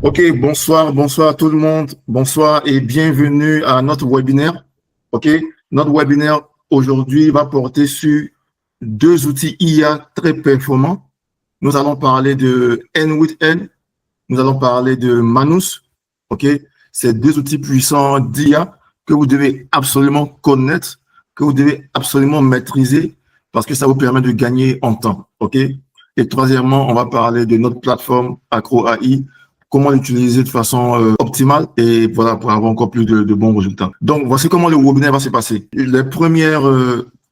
Ok, bonsoir à tout le monde. Bonsoir et bienvenue à notre webinaire. Ok, notre webinaire aujourd'hui va porter sur deux outils IA très performants. Nous allons parler de N8N, nous allons parler de Manus. Ok, c'est deux outils puissants d'IA que vous devez absolument connaître, que vous devez absolument maîtriser parce que ça vous permet de gagner en temps. Ok, et troisièmement, on va parler de notre plateforme Acro AI, comment l'utiliser de façon optimale et voilà pour avoir encore plus de bons résultats. Donc, voici comment le webinaire va se passer. Les premières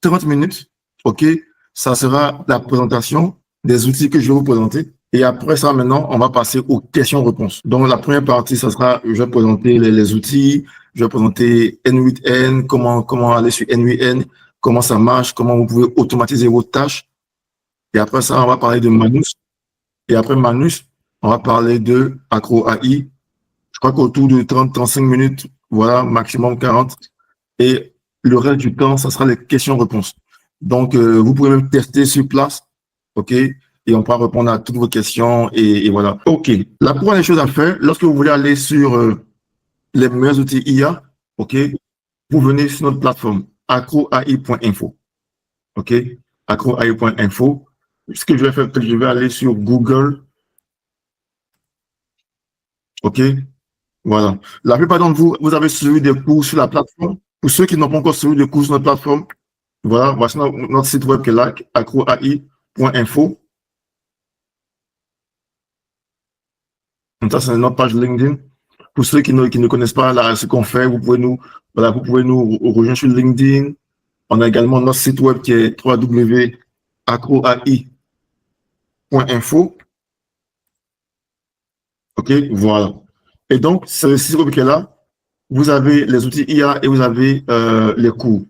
30 minutes, ok, ça sera la présentation des outils que je vais vous présenter. Et après ça, maintenant, on va passer aux questions-réponses. Donc, la première partie, ça sera, je vais présenter les outils, je vais présenter N8N, comment aller sur N8N, comment ça marche, comment vous pouvez automatiser vos tâches. Et après ça, on va parler de Manus. Et après Manus, on va parler de Acro AI. Je crois qu'autour de 30-35 minutes, voilà, maximum 40. Et le reste du temps, ça sera les questions-réponses. Donc, vous pouvez même tester sur place, OK? Et on pourra répondre à toutes vos questions et voilà. OK. La première chose à faire, lorsque vous voulez aller sur les meilleurs outils IA, OK? Vous venez sur notre plateforme, acroai.info, OK? acroai.info. Ce que je vais faire, c'est que je vais aller sur Google, OK? Voilà. La plupart d'entre vous, vous avez suivi des cours sur la plateforme. Pour ceux qui n'ont pas encore suivi des cours sur notre plateforme, voilà, voici notre site web qui est là, acroai.info. Donc ça, c'est notre page LinkedIn. Pour ceux qui ne connaissent pas là, ce qu'on fait, voilà, vous pouvez nous rejoindre sur LinkedIn. On a également notre site web qui est www.acroai.info. OK, voilà. Et donc, c'est le site web qui est là. Vous avez les outils IA et vous avez les cours.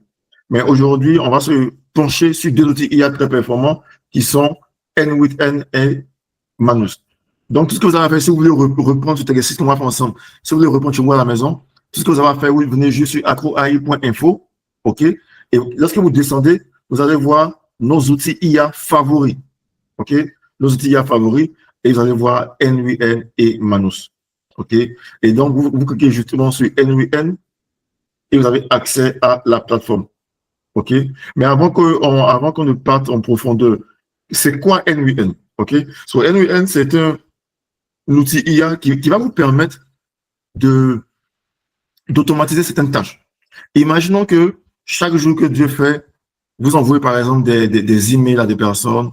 Mais aujourd'hui, on va se pencher sur deux outils IA très performants qui sont N8N et Manus. Donc, tout ce que vous avez à faire, si vous voulez reprendre cet exercice qu'on va faire ensemble, si vous voulez reprendre chez moi à la maison, tout ce que vous avez à faire, oui, venez juste sur acroai.info, OK? Et lorsque vous descendez, vous allez voir nos outils IA favoris, OK? Nos outils IA favoris, et vous allez voir N8N et Manus, OK? Et donc, vous cliquez justement sur N8N et vous avez accès à la plateforme. OK? Mais avant qu'on ne parte en profondeur, c'est quoi N8N? OK? So, N8N, c'est un outil IA qui va vous permettre d'automatiser certaines tâches. Imaginons que chaque jour que Dieu fait, vous envoyez par exemple des emails à des personnes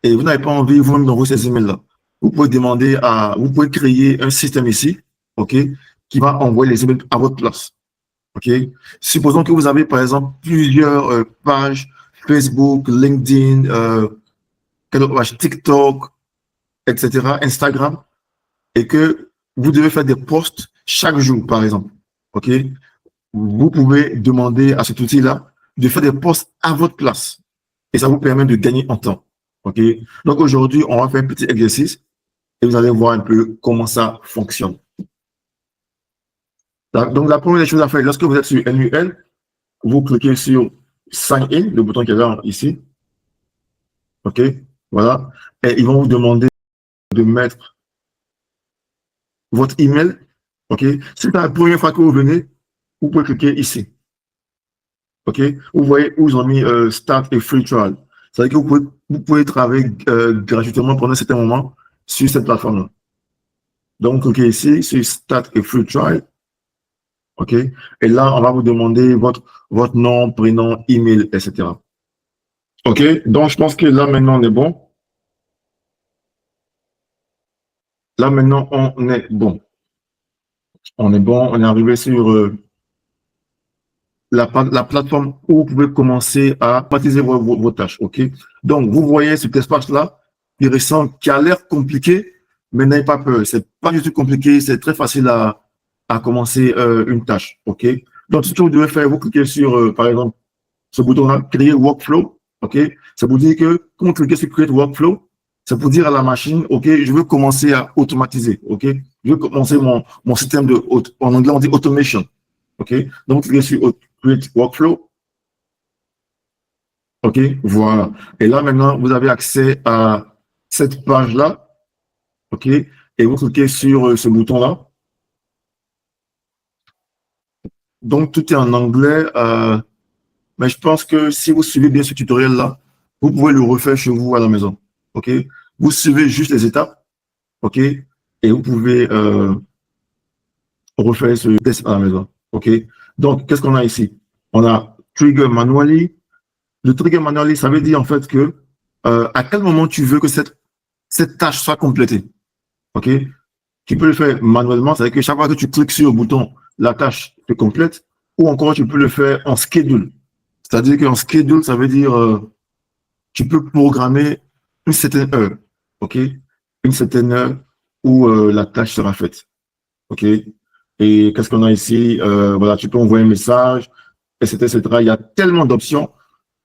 et vous n'avez pas envie vous-même d'envoyer ces emails-là. Vous pouvez créer un système ici, OK, qui va envoyer les emails à votre place. OK? Supposons que vous avez, par exemple, plusieurs pages Facebook, LinkedIn, TikTok, etc., Instagram, et que vous devez faire des posts chaque jour, par exemple. OK? Vous pouvez demander à cet outil-là de faire des posts à votre place. Et ça vous permet de gagner en temps. OK? Donc aujourd'hui, on va faire un petit exercice et vous allez voir un peu comment ça fonctionne. Donc la première chose à faire, lorsque vous êtes sur NUL, vous cliquez sur Sign In, le bouton qui est là, ici. OK? Voilà. Et ils vont vous demander de mettre votre email. OK? Si c'est la première fois que vous venez, vous pouvez cliquer ici. OK? Vous voyez où ils ont mis Start a Free Trial. C'est-à-dire que vous pouvez travailler gratuitement pendant un certain moment sur cette plateforme-là. Donc, cliquez ici sur Start a Free Trial. OK? Et là, on va vous demander votre nom, prénom, email, etc. OK? Donc, je pense que là, maintenant, on est bon. Là, maintenant, on est bon. On est bon. On est arrivé sur la plateforme où vous pouvez commencer à automatiser vos tâches. OK? Donc, vous voyez cet espace-là qui a l'air compliqué, mais n'ayez pas peur. C'est pas du tout compliqué. C'est très facile à commencer une tâche. OK? Donc, ce que vous devez faire, vous cliquez sur, par exemple, ce bouton-là, créer workflow. OK? Ça vous dit que quand vous cliquez sur create workflow, c'est pour dire à la machine, OK, je veux commencer à automatiser. OK? Je veux commencer mon système en anglais, on dit automation. OK? Donc, vous cliquez sur create workflow. OK? Voilà. Et là, maintenant, vous avez accès à cette page-là. OK? et vous cliquez sur ce bouton-là. Donc, tout est en anglais, mais je pense que si vous suivez bien ce tutoriel-là, vous pouvez le refaire chez vous à la maison. OK? Vous suivez juste les étapes, OK? Et vous pouvez refaire ce test à la maison. OK? Donc, qu'est-ce qu'on a ici? On a Trigger Manually. Le Trigger Manually, ça veut dire en fait que à quel moment tu veux que cette tâche soit complétée. OK? Tu peux le faire manuellement, c'est-à-dire que chaque fois que tu cliques sur le bouton, la tâche se complète, ou encore tu peux le faire en schedule. C'est-à-dire qu'en schedule, ça veut dire tu peux programmer une certaine heure, OK? Une certaine heure où la tâche sera faite, OK? Et qu'est-ce qu'on a ici? Voilà, tu peux envoyer un message, etc., etc. Il y a tellement d'options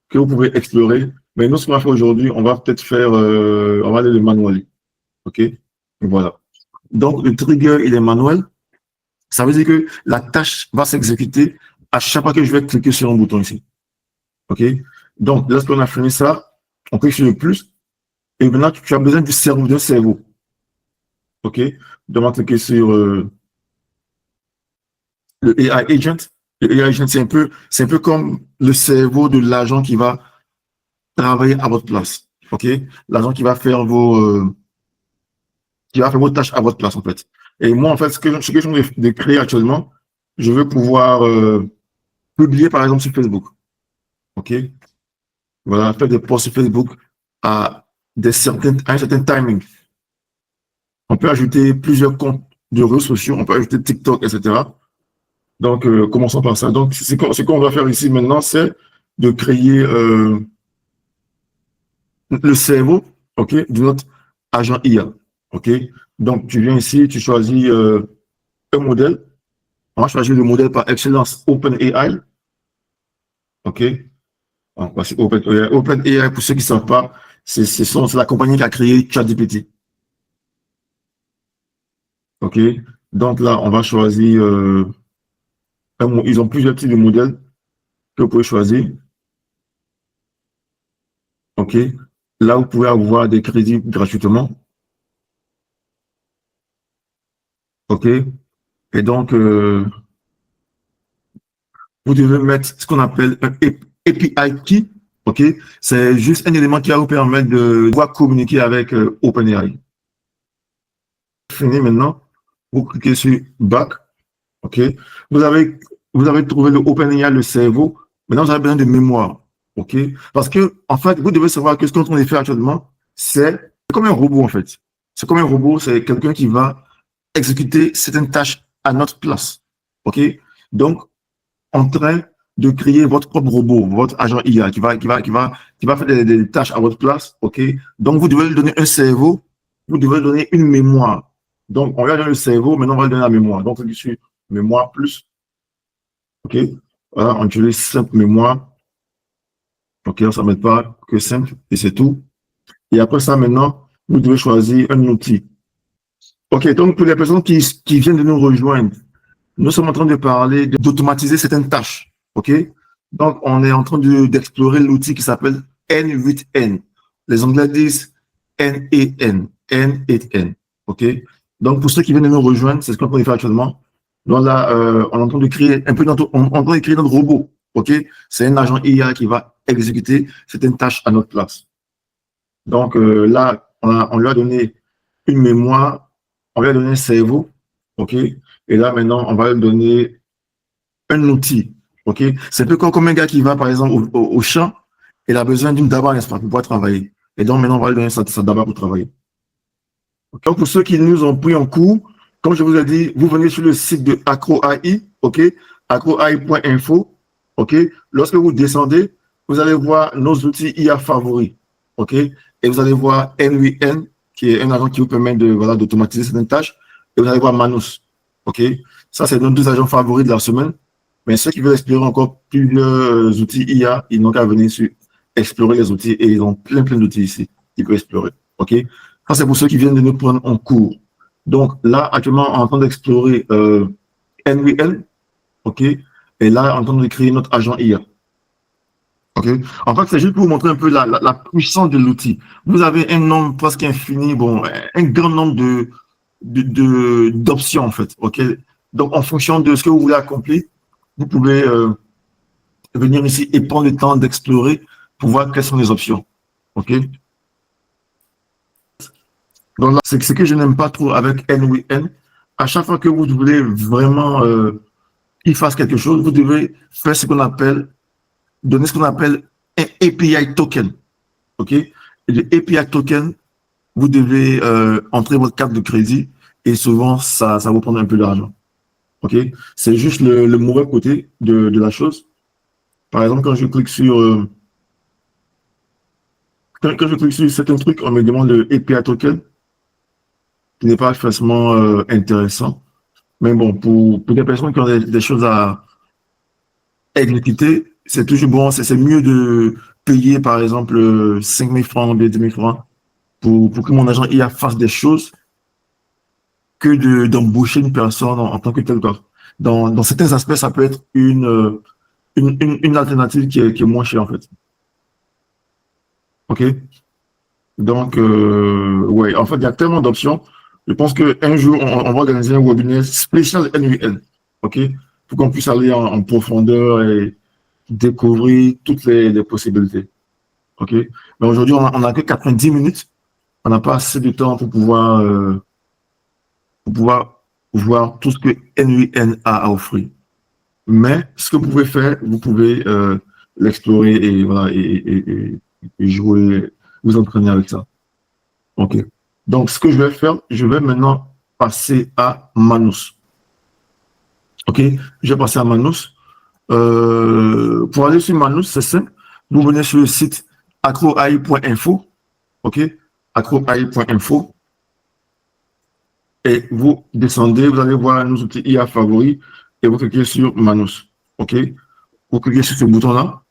que vous pouvez explorer. Mais nous, ce qu'on va faire aujourd'hui, on va peut-être faire, on va aller le manuel, OK? Voilà. Donc, le trigger, il est manuel. Ça veut dire que la tâche va s'exécuter à chaque fois que je vais cliquer sur un bouton ici. OK? Donc, lorsqu'on a fini ça, on clique sur le plus. Et maintenant, tu as besoin d'un cerveau. OK? Donc, on va cliquer sur le AI Agent. Le AI Agent, c'est un peu comme le cerveau de l'agent qui va travailler à votre place. OK? L'agent qui va faire vos tâches à votre place, en fait. Et moi, en fait, ce que je suis en train de créer actuellement, je veux pouvoir publier, par exemple, sur Facebook. OK? Voilà, faire des posts sur Facebook à un certain timing. On peut ajouter plusieurs comptes de réseaux sociaux, on peut ajouter TikTok, etc. Donc, commençons par ça. Donc, ce qu'on va faire ici maintenant, c'est de créer le cerveau, OK, de notre agent IA. OK? Donc, tu viens ici, tu choisis un modèle. On va choisir le modèle par excellence OpenAI. OK? OpenAI, pour ceux qui ne savent pas, c'est la compagnie qui a créé ChatGPT. OK? Donc là, on va choisir, ils ont plusieurs types de modèles que vous pouvez choisir. OK? Là, vous pouvez avoir des crédits gratuitement. OK? Et donc, vous devez mettre ce qu'on appelle un API key. OK? C'est juste un élément qui va vous permettre de pouvoir communiquer avec OpenAI. Fini maintenant. Vous cliquez sur Back. OK? Vous avez trouvé le OpenAI, le cerveau. Maintenant, vous avez besoin de mémoire. OK? Parce que, en fait, vous devez savoir que ce qu'on est fait actuellement, c'est comme un robot, en fait. C'est comme un robot, c'est quelqu'un qui va exécuter certaines tâches à notre place. OK? Donc, en train de créer votre propre robot, votre agent IA qui va faire des tâches à votre place. OK? Donc, vous devez lui donner un cerveau, vous devez lui donner une mémoire. Donc, on lui a donné le cerveau, maintenant on va lui donner la mémoire. Donc, je suis mémoire plus. OK? Voilà, on utilise simple mémoire. OK, ça ne met pas que simple et c'est tout. Et après ça, maintenant, vous devez choisir un outil. OK, donc pour les personnes qui viennent de nous rejoindre, nous sommes en train de parler d'automatiser certaines tâches. OK? Donc, on est en train d'explorer l'outil qui s'appelle N8N. Les Anglais disent N8N. N8N. OK? Donc, pour ceux qui viennent de nous rejoindre, c'est ce qu'on peut faire actuellement. Donc là, on est en train de créer un peu on est en train de créer notre robot. OK? C'est un agent IA qui va exécuter certaines tâches à notre place. Donc là, on lui a donné une mémoire, on lui a donné un cerveau. OK? Et là, maintenant, on va lui donner un outil. OK? C'est un peu comme un gars qui va, par exemple, au champ, il a besoin d'une daba, n'est-ce pas, pour pouvoir travailler. Et donc, maintenant, on va lui donner sa daba pour travailler. Donc, pour ceux qui nous ont pris en cours, comme je vous ai dit, vous venez sur le site de AcroAI, OK? acroai.info, OK? Lorsque vous descendez, vous allez voir nos outils IA favoris, OK? Et vous allez voir N8N, qui est un agent qui vous permet d'automatiser certaines tâches. Et vous allez voir Manus, OK? Ça, c'est nos deux agents favoris de la semaine. Mais ceux qui veulent explorer encore plusieurs outils IA, ils n'ont qu'à venir sur explorer les outils et ils ont plein d'outils ici qu'ils peuvent explorer, OK? Ça, c'est pour ceux qui viennent de nous prendre en cours. Donc là, actuellement, on est en train d'explorer N8N, OK? Et là, on est en train de créer notre agent IA. OK? En fait, c'est juste pour vous montrer un peu la puissance de l'outil. Vous avez un nombre presque infini, bon, un grand nombre d'options, en fait. OK? Donc, en fonction de ce que vous voulez accomplir, vous pouvez venir ici et prendre le temps d'explorer pour voir quelles sont les options. OK? Donc là, c'est ce que je n'aime pas trop avec NWN. À chaque fois que vous voulez vraiment qu'il fasse quelque chose, vous devez faire ce qu'on appelle, donner ce qu'on appelle un API token. OK? Et le API token, vous devez entrer votre carte de crédit et souvent, ça vous prend un peu d'argent. OK? C'est juste le mauvais côté de la chose. Par exemple, quand je clique sur, quand je clique sur certains trucs, on me demande le API token, qui n'est pas forcément intéressant. Mais bon, pour des personnes qui ont des choses à exécuter, c'est toujours bon, c'est mieux de payer, par exemple, 5 000 francs ou bien 10 000 francs pour que mon agent IA fasse des choses que d'embaucher une personne en tant que tel. Dans certains aspects, ça peut être une alternative qui est moins chère, en fait. OK? Donc, ouais, en fait, il y a tellement d'options. Je pense qu'un jour, on va organiser un webinaire spécial NUN, OK? Pour qu'on puisse aller en profondeur et découvrir toutes les possibilités, OK? Mais aujourd'hui, on n'a que 90 minutes. On n'a pas assez de temps pour pouvoir voir tout ce que NUN a à offrir. Mais ce que vous pouvez faire, vous pouvez l'explorer et, voilà, et jouer, vous entraîner avec ça. OK. Donc, ce que je vais faire, je vais maintenant passer à Manus. OK. Je vais passer à Manus. Pour aller sur Manus, c'est simple. Vous venez sur le site acroai.info. OK. Acroai.info. Et vous descendez, vous allez voir nos outils IA favoris et vous cliquez sur Manus. OK. Vous cliquez sur ce bouton-là.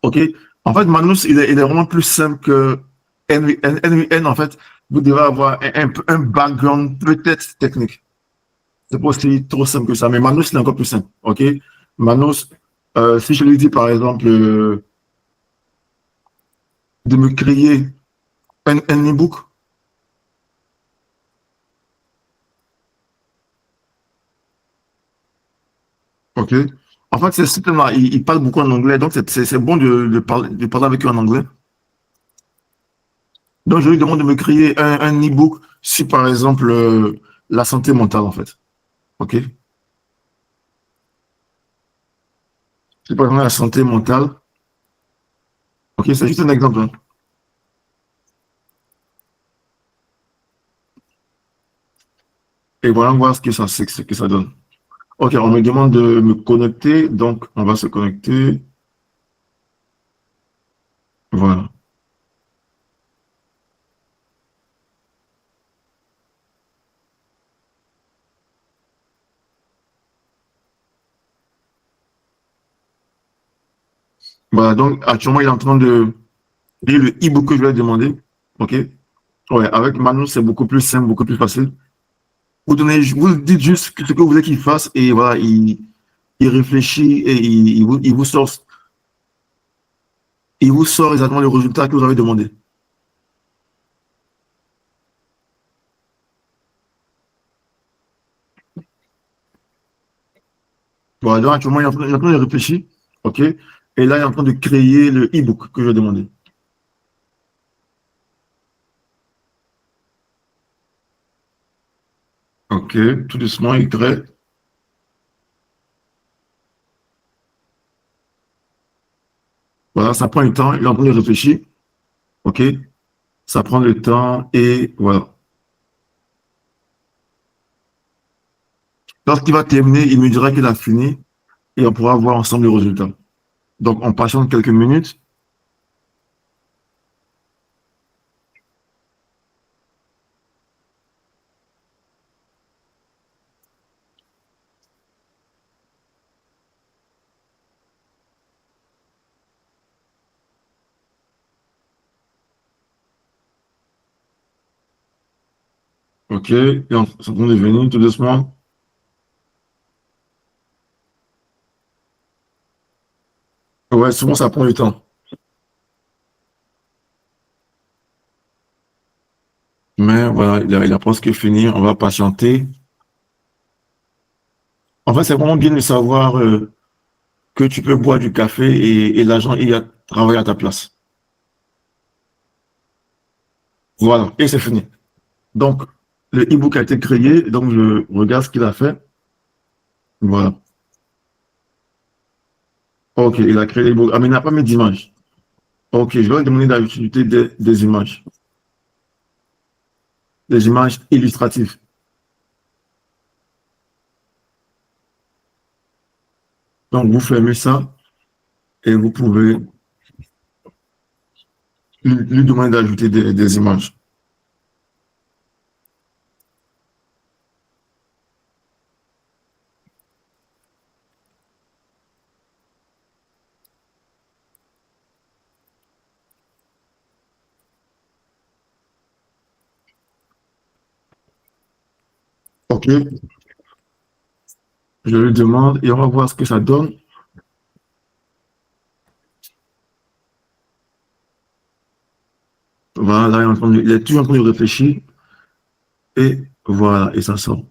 OK. En fait, Manus, il est vraiment plus simple que NVN. En fait, vous devez avoir un background peut-être technique. C'est pas aussi trop simple que ça, mais Manus, c'est encore plus simple. OK? Manus, si je lui dis par exemple de me créer un e-book, OK? En fait, c'est simplement, il parle beaucoup en anglais, donc c'est bon de parler avec eux en anglais. Donc, je lui demande de me créer un e-book sur, par exemple, la santé mentale, en fait. OK? C'est par exemple la santé mentale. OK? C'est juste un exemple, hein. Et voilà, voir ce que ça donne. OK, on me demande de me connecter, donc on va se connecter. Voilà. Voilà, donc actuellement, il est en train de lire le e-book que je lui ai demandé. OK? Ouais, avec Manu, c'est beaucoup plus simple, beaucoup plus facile. Vous dites juste ce que vous voulez qu'il fasse et voilà, il réfléchit et il vous sort exactement le résultat que vous avez demandé. Voilà, donc actuellement, il est en train de réfléchir. OK? Et là, il est en train de créer le e-book que je lui ai demandé. OK, tout doucement, il crée. Voilà, ça prend le temps, il est en train de réfléchir. OK? Ça prend le temps et voilà. Lorsqu'il va terminer, il me dira qu'il a fini et on pourra voir ensemble le résultat. Donc, on patiente quelques minutes. OK, et on est en train de venir tout doucement. Ouais, souvent, ça prend du temps. Mais voilà, il a presque fini. On va patienter. En fait, c'est vraiment bien de savoir que tu peux boire du café et l'agent il a travaillé à ta place. Voilà, et c'est fini. Donc, le e-book a été créé, donc je regarde ce qu'il a fait. Voilà. OK, il a créé l'e-book. Ah, mais il n'a pas mis d'image. OK, je vais lui demander d'ajouter des images illustratives. Donc, vous fermez ça et vous pouvez lui demander d'ajouter des images. OK, je lui demande et on va voir ce que ça donne. Voilà, il est toujours en train de réfléchir et voilà, et ça sort.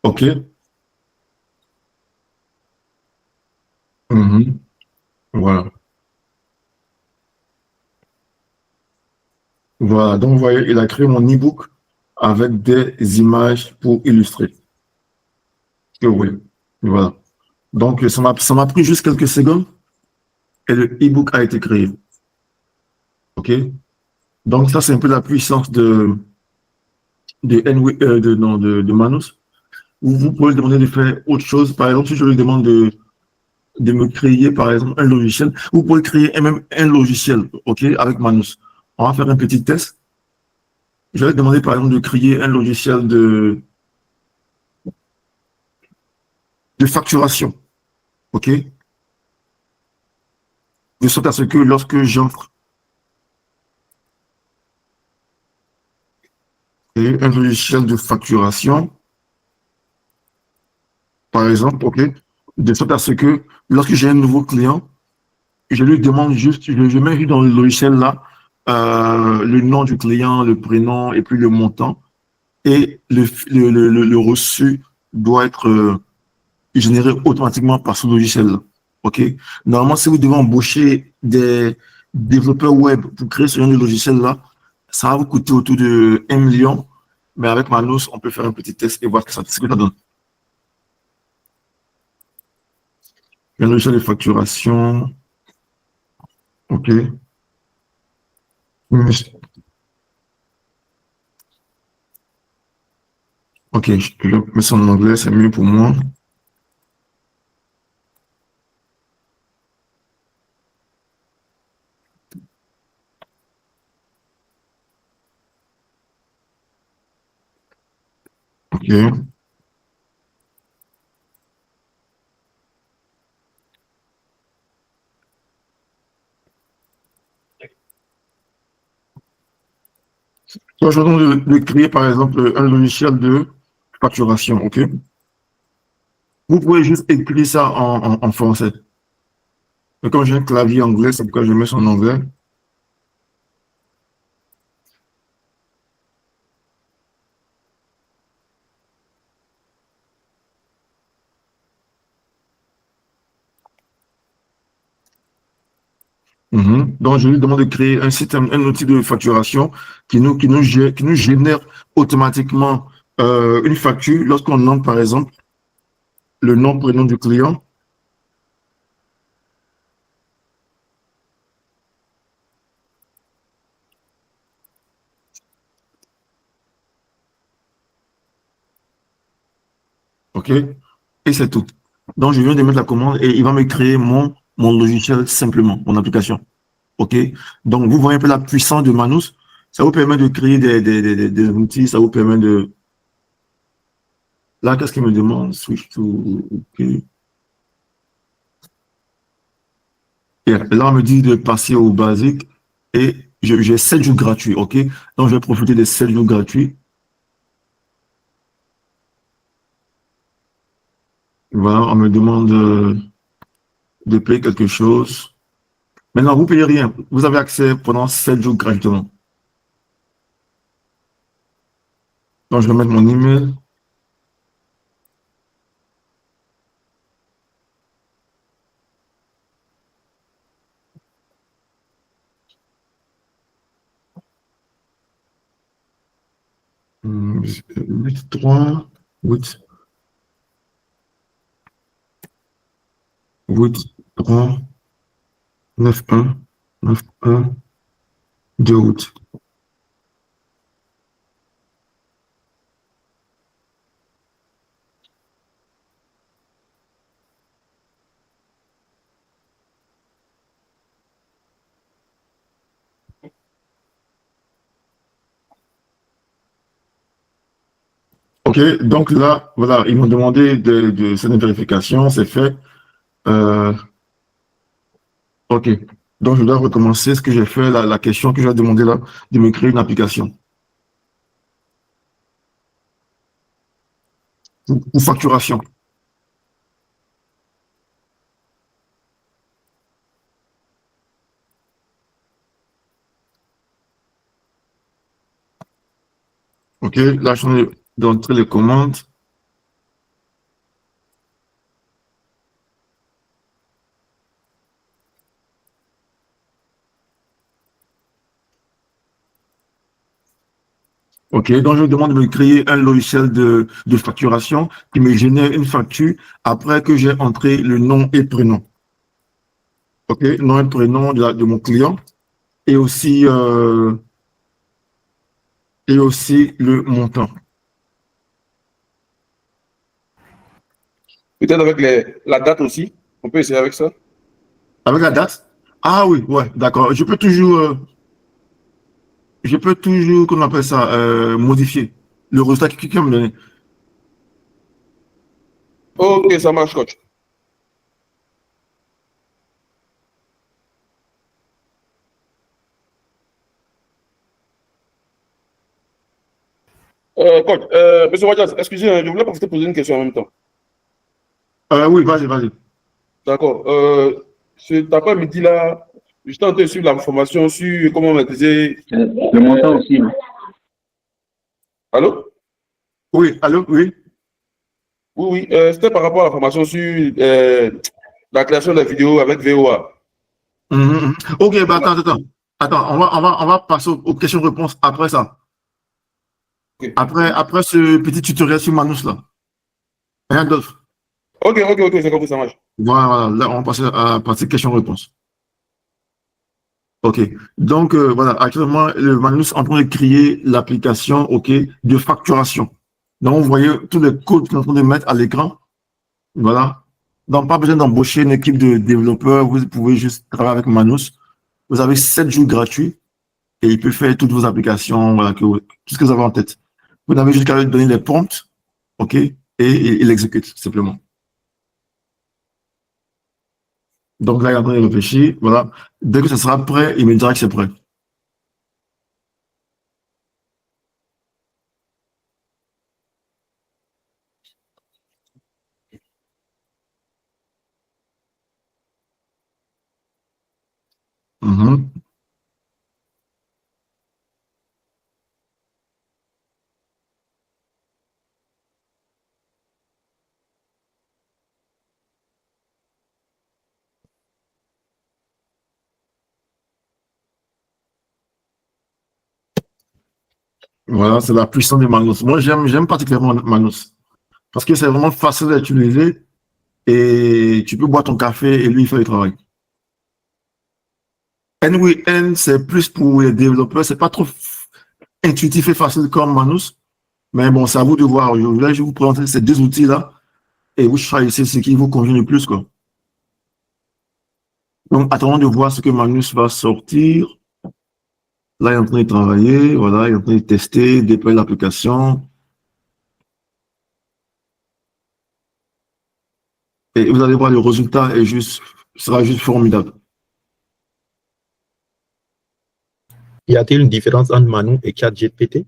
OK. Mhm. Voilà. Voilà. Donc, vous voyez, il a créé mon e-book avec des images pour illustrer ce que vous voulez. Voilà. Donc, ça m'a pris juste quelques secondes et le e-book a été créé. OK? Donc, ça, c'est un peu la puissance de Manus. Vous pouvez lui demander de faire autre chose. Par exemple, si je lui demande de me créer, par exemple, un logiciel, vous pouvez créer même un logiciel, OK, avec Manus. On va faire un petit test. Je vais demander, par exemple, de créer un logiciel de facturation, OK, de sorte à ce que lorsque j'offre un logiciel de facturation, par exemple, OK, de sorte à ce que lorsque j'ai un nouveau client, je lui demande juste, je mets juste dans le logiciel là le nom du client, le prénom et puis le montant. Et le reçu doit être généré automatiquement par ce logiciel-là. OK? Normalement, si vous devez embaucher des développeurs web pour créer ce genre de logiciel-là, ça va vous coûter autour de 1 million. Mais avec Manus, on peut faire un petit test et voir ce que ça donne. Un logiciel de facturation. OK. OK, je vais mettre ça en anglais, c'est mieux pour moi. OK. Donc, je vais de créer, par exemple, un logiciel de facturation. OK? Vous pouvez juste écrire ça en français. Mais comme j'ai un clavier anglais, c'est pourquoi je mets ça en anglais. Donc, je lui demande de créer un système, un outil de facturation qui nous génère automatiquement une facture lorsqu'on nomme, par exemple, le nom, prénom du client. OK? Et c'est tout. Donc, je viens de mettre la commande et il va me créer mon logiciel simplement, mon application. OK? Donc, vous voyez un peu la puissance de Manus. Ça vous permet de créer des outils, ça vous permet de. Là, qu'est-ce qu'il me demande? Switch to. OK. Et là, on me dit de passer au basique et j'ai 7 jours gratuits, ok? Donc, je vais profiter des 7 jours gratuits. Voilà, on me demande de payer quelque chose. Maintenant, vous ne payez rien. Vous avez accès pendant 7 jours gratuitement. Donc, je vais mettre mon email. Hum, 8, 3, 8, 8, 3, 9, 1, 9, 1, 2 août. Ok, donc là, voilà, ils m'ont demandé de cette vérification, c'est fait. Euh, ok, donc je dois recommencer ce que j'ai fait, la question que j'ai demandé là, de me créer une application pour facturation. Ok, là, je suis d'entrer les commandes. Ok, donc je demande de me créer un logiciel de facturation qui me génère une facture après que j'ai entré le nom et prénom. Ok, nom et prénom de mon client et aussi le montant. Peut-être avec la date aussi. On peut essayer avec ça. Avec la date? Ah oui, ouais, d'accord. Je peux toujours, qu'on appelle ça, modifier le résultat qui va me donner. Ok, ça marche, coach. Coach, Monsieur Wajas, excusez-moi, je voulais profiter pour poser une question en même temps. Oui, vas-y, vas-y. D'accord. Cet après-midi là, j'étais en train de suivre la formation sur comment maîtriser. Le montant aussi. Allô? Oui, allô, oui. Oui, oui. C'était par rapport à la formation sur la création de vidéos avec VOA. Mhm, mhm. Ok, bah attends. Attends, on va passer aux questions-réponses après ça. Ok, Après ce petit tutoriel sur Manus là. Rien d'autre. ok, j'ai compris, ça marche. Voilà, là, on va passer à la partie questions-réponses. Ok. Donc, voilà, actuellement, le Manus est en train de créer l'application, ok, de facturation. Donc, vous voyez tous les codes qu'on est en train de mettre à l'écran. Voilà. Donc, pas besoin d'embaucher une équipe de développeurs. Vous pouvez juste travailler avec Manus. Vous avez 7 jours gratuits et il peut faire toutes vos applications, voilà, tout ce que vous avez en tête. Vous n'avez juste qu'à lui donner les prompts, OK, et il exécute simplement. Donc là, il est en train de réfléchir, voilà. Dès que ça sera prêt, il me dira que c'est prêt. Mhm. Voilà, c'est la puissance de Manus. Moi, j'aime particulièrement Manus parce que c'est vraiment facile à utiliser et tu peux boire ton café et lui, il fait le travail. NWN, c'est plus pour les développeurs, c'est pas trop intuitif et facile comme Manus, mais bon, c'est à vous de voir. Là, je vais vous présenter ces deux outils-là et vous choisissez ce qui vous convient le plus, quoi. Donc, attendons de voir ce que Magnus va sortir. Là, il est en train de travailler, voilà, il est en train de tester, déployer l'application. Et vous allez voir, le résultat sera juste formidable. Y a-t-il une différence entre Manus et ChatGPT?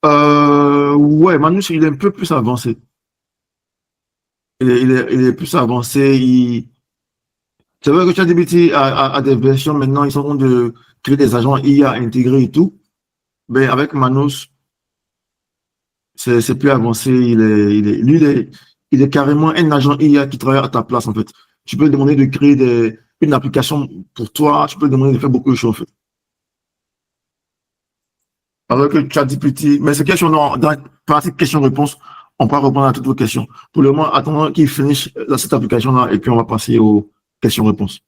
Ouais, Manus, il est un peu plus avancé. Il est plus avancé. C'est vrai que ChatGPT a des versions maintenant, ils sont en train de créer des agents IA intégrés et tout. Mais avec Manus, c'est plus avancé. Il est carrément un agent IA qui travaille à ta place, en fait. Tu peux lui demander de créer une application pour toi. Tu peux lui demander de faire beaucoup de choses, en fait. Alors que ChatGPT, mais ces questions, dans la partie questions-réponses, on peut répondre à toutes vos questions. Pour le moment, attendons qu'il finisse cette application-là et puis on va passer aux questions-réponses.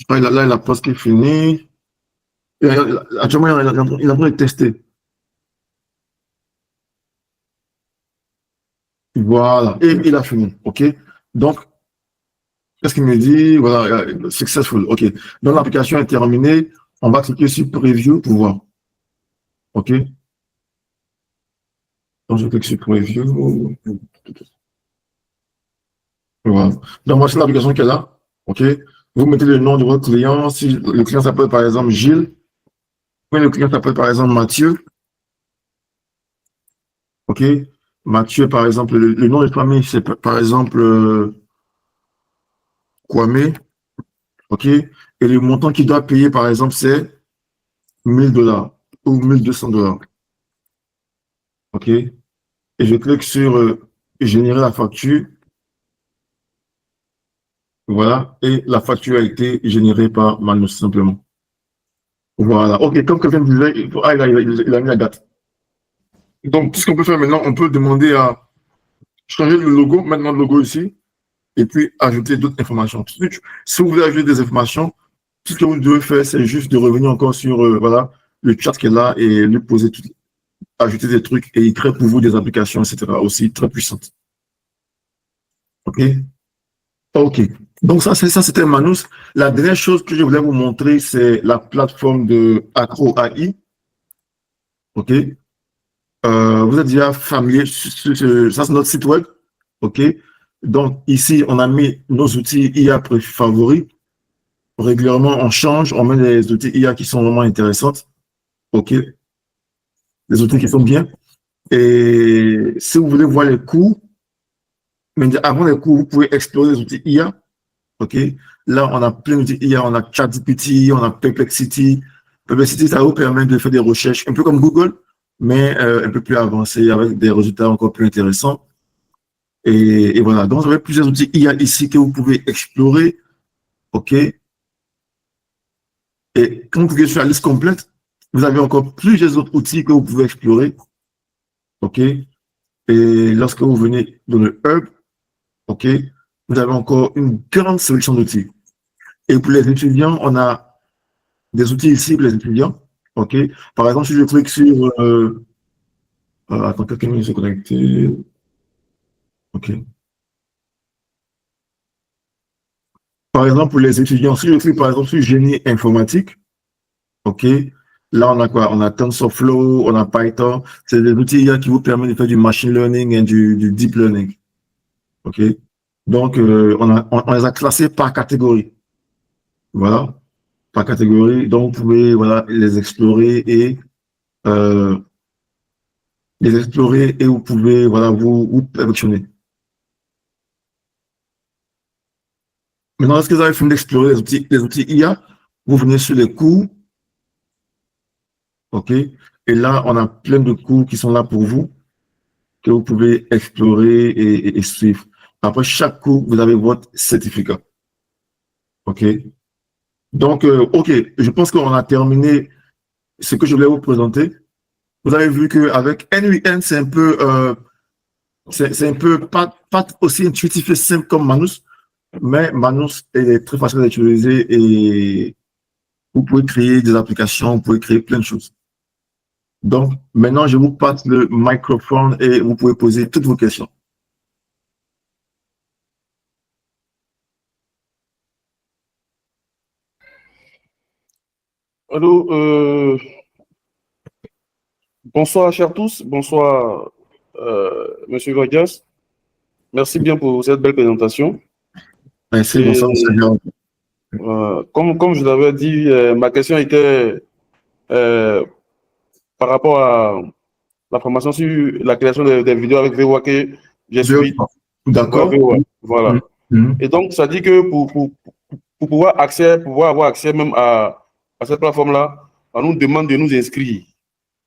Là, il a presque fini. Actuellement, il est en train de tester. Voilà. Et il a fini. OK? Donc, qu'est-ce qu'il me dit? Voilà, successful. OK. Donc, l'application est terminée. On va cliquer sur Preview pour voir. OK? Donc, je clique sur Preview. Voilà. Donc, voici l'application qui est là. OK? Vous mettez le nom de votre client. Si le client s'appelle par exemple Gilles, le client s'appelle par exemple Mathieu. OK? Mathieu, par exemple, le nom de famille, c'est par exemple Kwame. OK? Et le montant qu'il doit payer, par exemple, c'est 1000 $ ou 1200 $. OK? Et je clique sur générer la facture. Voilà. Et la facture a été générée par Manus, simplement. Voilà. OK. Comme quelqu'un disait, il a mis la date. Donc, tout ce qu'on peut faire maintenant, on peut demander à changer le logo, maintenant le logo ici, et puis ajouter d'autres informations. Si vous voulez ajouter des informations, tout ce que vous devez faire, c'est juste de revenir encore sur voilà, le chat qui est là et lui poser ajouter des trucs et il crée pour vous des applications, etc. aussi très puissantes. OK? OK. Donc, ça, c'était Manus. La dernière chose que je voulais vous montrer, c'est la plateforme de Acro AI. OK? Vous êtes déjà familier, ça c'est notre site web. OK? Donc, ici, on a mis nos outils IA favoris. Régulièrement, on change, on met des outils IA qui sont vraiment intéressants. OK? Des outils qui sont bien. Et si vous voulez voir les coûts, mais avant les coûts, vous pouvez explorer les outils IA. OK? Là, on a plein d'outils IA. On a ChatGPT, on a Perplexity. Perplexity, ça vous permet de faire des recherches un peu comme Google, mais un peu plus avancées avec des résultats encore plus intéressants. Et voilà. Donc, vous avez plusieurs outils IA ici que vous pouvez explorer. OK? Et quand vous cliquez sur la liste complète, vous avez encore plusieurs autres outils que vous pouvez explorer. OK? Et lorsque vous venez dans le Hub, OK, vous avez encore une grande sélection d'outils. Et pour les étudiants, on a des outils ici pour les étudiants. OK? Par exemple, si je clique sur attends, quelqu'un s'est connecté. OK. Par exemple, pour les étudiants, si je clique par exemple sur génie informatique, OK, là on a quoi? On a TensorFlow, on a Python. C'est des outils qui vous permettent de faire du machine learning et du deep learning. OK? Donc, on les a classés par catégorie. Voilà, par catégorie. Donc, vous pouvez voilà, euh, les explorer et vous pouvez voilà, vous perfectionner. Maintenant, est-ce que vous avez fini d'explorer les outils IA? Vous venez sur les cours, OK? Et là, on a plein de cours qui sont là pour vous, que vous pouvez explorer et suivre. Après chaque cours, vous avez votre certificat. OK? Donc, OK, je pense qu'on a terminé ce que je voulais vous présenter. Vous avez vu qu'avec NUN, c'est un peu pas aussi intuitif et simple comme Manus, mais Manus est très facile à utiliser et vous pouvez créer des applications, vous pouvez créer plein de choses. Donc, maintenant, je vous passe le microphone et vous pouvez poser toutes vos questions. Allô, bonsoir, chers tous. Bonsoir, Monsieur Vargas. Merci bien pour cette belle présentation. Merci, Et, bonsoir, monsieur Diarra. comme je l'avais dit, ma question était par rapport à la formation sur la création des vidéos avec VOA que j'ai suivi. D'accord. VOA, voilà. Mhm. Et donc, ça dit que pour pouvoir avoir accès même à cette plateforme-là, on nous demande de nous inscrire.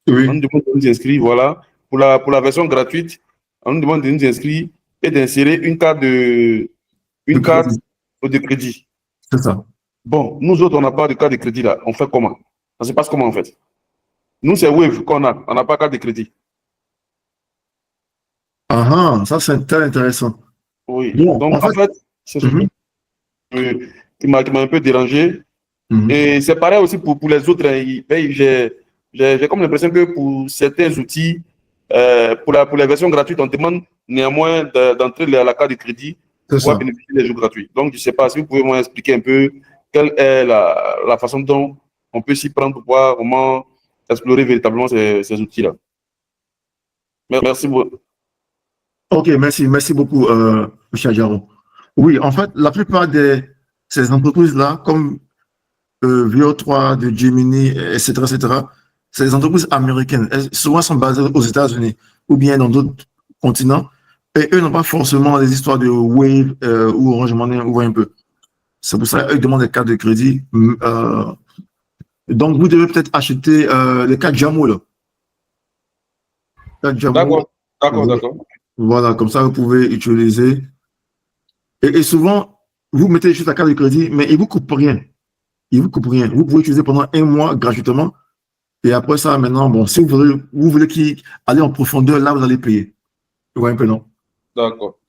Oui. On nous demande de nous inscrire, voilà. Pour la version gratuite, on nous demande de nous inscrire et d'insérer une carte de crédit. C'est ça. Bon, nous autres, on n'a pas de carte de crédit là. On fait comment? Ça se passe comment en fait? Nous, c'est Wave qu'on a. On n'a pas de carte de crédit. Ah, ça c'est très intéressant. Oui. Bon, donc, en fait, c'est ce qui m'a un peu dérangé. Et c'est pareil aussi pour les autres. J'ai comme l'impression que pour certains outils, pour les versions gratuites, on demande néanmoins d'entrer la carte de crédit pour pouvoir bénéficier des jeux gratuits. Donc, je ne sais pas si vous pouvez m'expliquer un peu quelle est la façon dont on peut s'y prendre pour pouvoir vraiment explorer véritablement ces outils-là. Merci beaucoup. Ok, merci beaucoup, M. Adjaro. Oui, en fait, la plupart de ces entreprises-là, comme VO3, de Gemini, etc., c'est des entreprises américaines. Elles souvent sont basées aux États-Unis ou bien dans d'autres continents. Et eux n'ont pas forcément des histoires de Wave ou Orange Money, ou un peu. C'est pour ça qu'eux demandent des cartes de crédit. Donc, vous devez peut-être acheter les cartes Jamo, là. D'accord. Voilà, comme ça, vous pouvez utiliser. Et souvent, vous mettez juste la carte de crédit, mais il ne vous coupe rien. Il ne vous coupe rien. Vous pouvez utiliser pendant 1 mois gratuitement. Et après ça, maintenant, bon, si vous voulez aller en profondeur, là, vous allez payer. Vous voyez un peu, non? D'accord.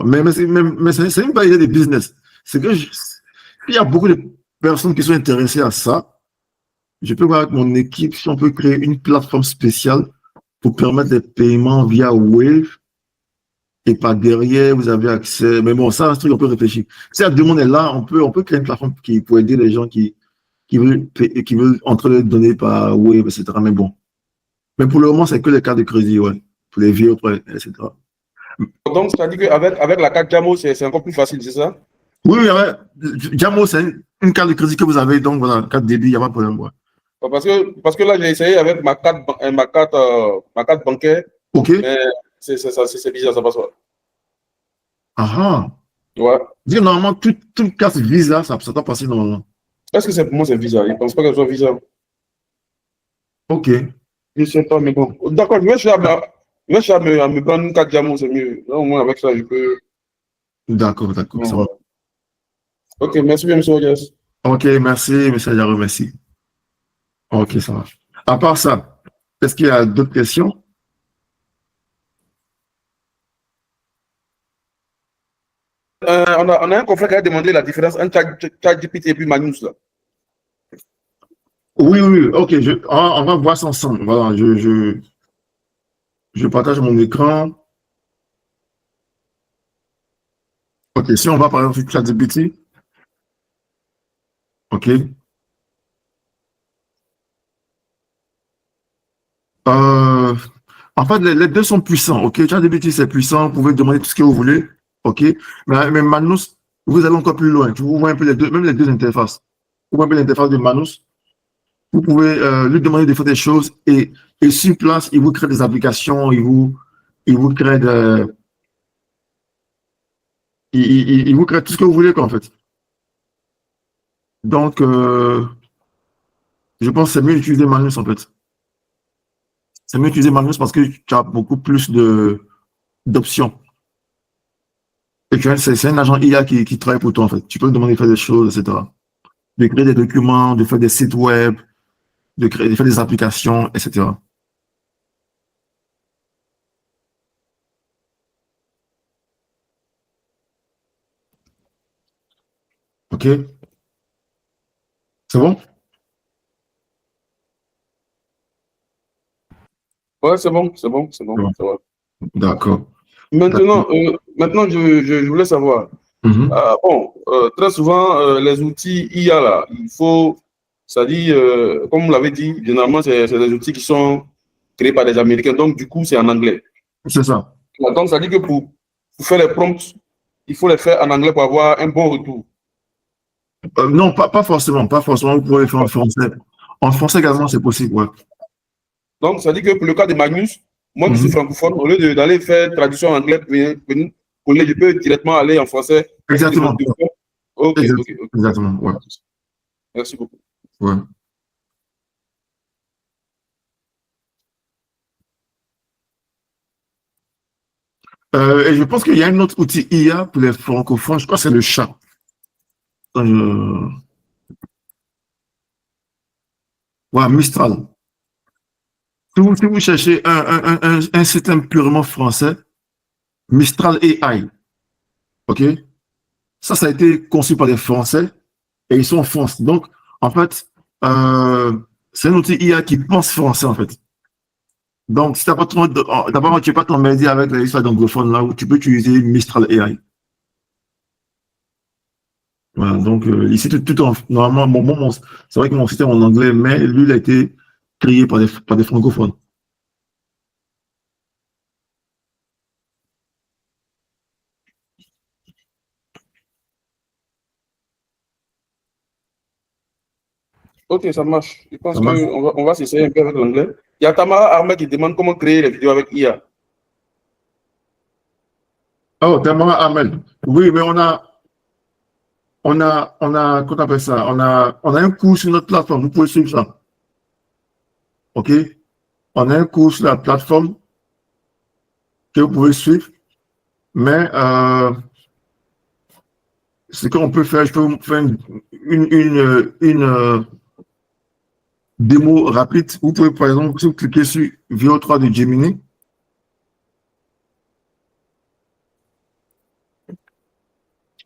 Mais c'est une bonne idée de business. C'est que il y a beaucoup de personnes qui sont intéressées à ça. Je peux voir avec mon équipe si on peut créer une plateforme spéciale pour permettre des paiements via Wave. Et par derrière, vous avez accès. Mais bon, ça, c'est un truc, on peut réfléchir. Si la demande est là, on peut créer une plateforme pour aider les gens qui veulent entrer les données par Wave, etc. Mais bon. Mais pour le moment, c'est que les cartes de crédit, ouais. Pour les vieux, etc. Donc, c'est-à-dire qu'avec la carte Jamo, c'est encore plus facile, c'est ça? Oui, ouais. Jamo, c'est une carte de crédit que vous avez, donc voilà, carte débit, il n'y a pas de problème. Ouais. Parce que là, j'ai essayé avec ma carte bancaire. OK. Mais c'est bizarre, ça passe pas. Ah. Ouais. Normalement, toute carte Visa, ça doit passer normalement. Est-ce que pour moi, c'est Visa? Je ne pense pas qu'elle soit Visa. OK. Je ne sais pas, mais bon. D'accord, je vais chercher à me prendre une carte Jamo, c'est mieux. Là, au moins, avec ça, je peux. D'accord. Bon, Ça va. OK, merci bien, M. Rogers. OK, merci, M. Adjaro, merci. OK, ça marche. À part ça, est-ce qu'il y a d'autres questions? On a un confrère qui a demandé la différence entre ChatGPT et puis Magnus, là. Oui. OK, on va voir ça ensemble. Voilà, je partage mon écran. OK, si on va par exemple sur ChatGPT. OK. En fait, les deux sont puissants. OK, ChatGPT, c'est puissant. Vous pouvez demander tout ce que vous voulez. OK. Mais Manus, vous allez encore plus loin. Vous voyez un peu les deux, même les deux interfaces. Vous voyez un peu l'interface de Manus. Vous pouvez lui demander de faire des choses et sur place, il vous crée des applications, il vous crée il vous crée tout ce que vous voulez, quoi, en fait. Donc, je pense que c'est mieux d'utiliser Manus, en fait. C'est mieux d'utiliser Manus parce que tu as beaucoup plus d'options. Et c'est un agent IA qui travaille pour toi, en fait. Tu peux lui demander de faire des choses, etc. De créer des documents, de faire des sites web, de faire des applications, etc. OK? C'est bon? Ouais, c'est bon. D'accord. Maintenant, je voulais savoir. Très souvent, les outils IA, là, il faut, ça dit, comme vous l'avez dit, généralement, c'est des outils qui sont créés par des Américains, donc du coup, c'est en anglais. C'est ça. Donc, ça dit que pour faire les prompts, il faut les faire en anglais pour avoir un bon retour. Non, pas forcément. Pas forcément. Vous pouvez le faire en français. En français également, c'est possible. Ouais. Donc, ça dit que pour le cas de Magnus, moi qui suis francophone, au lieu d'aller faire traduction en anglais, je peux directement aller en français. Exactement. Ok. Exactement. Ouais. Merci beaucoup. Ouais. Et je pense qu'il y a un autre outil IA pour les francophones. Je crois que c'est le chat. Ouais, Mistral. Si vous cherchez un système purement français, Mistral AI. OK? Ça a été conçu par des Français et ils sont en France. Donc, en fait, c'est un outil IA qui pense français, en fait. Donc, si tu n'as pas ton média avec les histoires d'anglophones là, où tu peux utiliser Mistral AI. Voilà, donc ici, normalement, c'est vrai que mon système en anglais, mais lui, il a été créé par des francophones. Ok, ça marche. Je pense qu'on va s'essayer un peu avec l'anglais. Il y a Tamara Ahmed qui demande comment créer les vidéos avec IA. Oh, Tamara Ahmed. Oui, mais on a, comment on appelle ça? On a un cours sur notre plateforme. Vous pouvez suivre ça. OK? On a un cours sur la plateforme que vous pouvez suivre. Mais ce qu'on peut faire, je peux vous faire une démo rapide. Vous pouvez, par exemple, si vous cliquez sur VO3 de Gemini.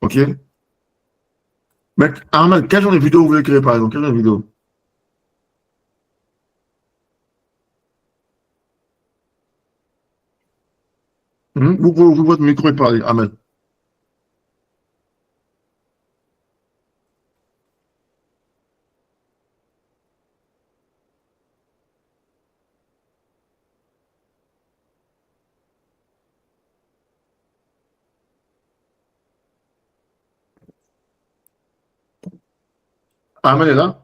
OK? Mais Ahmed, quel genre de vidéo vous voulez créer, par exemple? Quel genre de vidéo? Vous pouvez ouvrir votre micro et parler, Ahmed. Ahmed est là?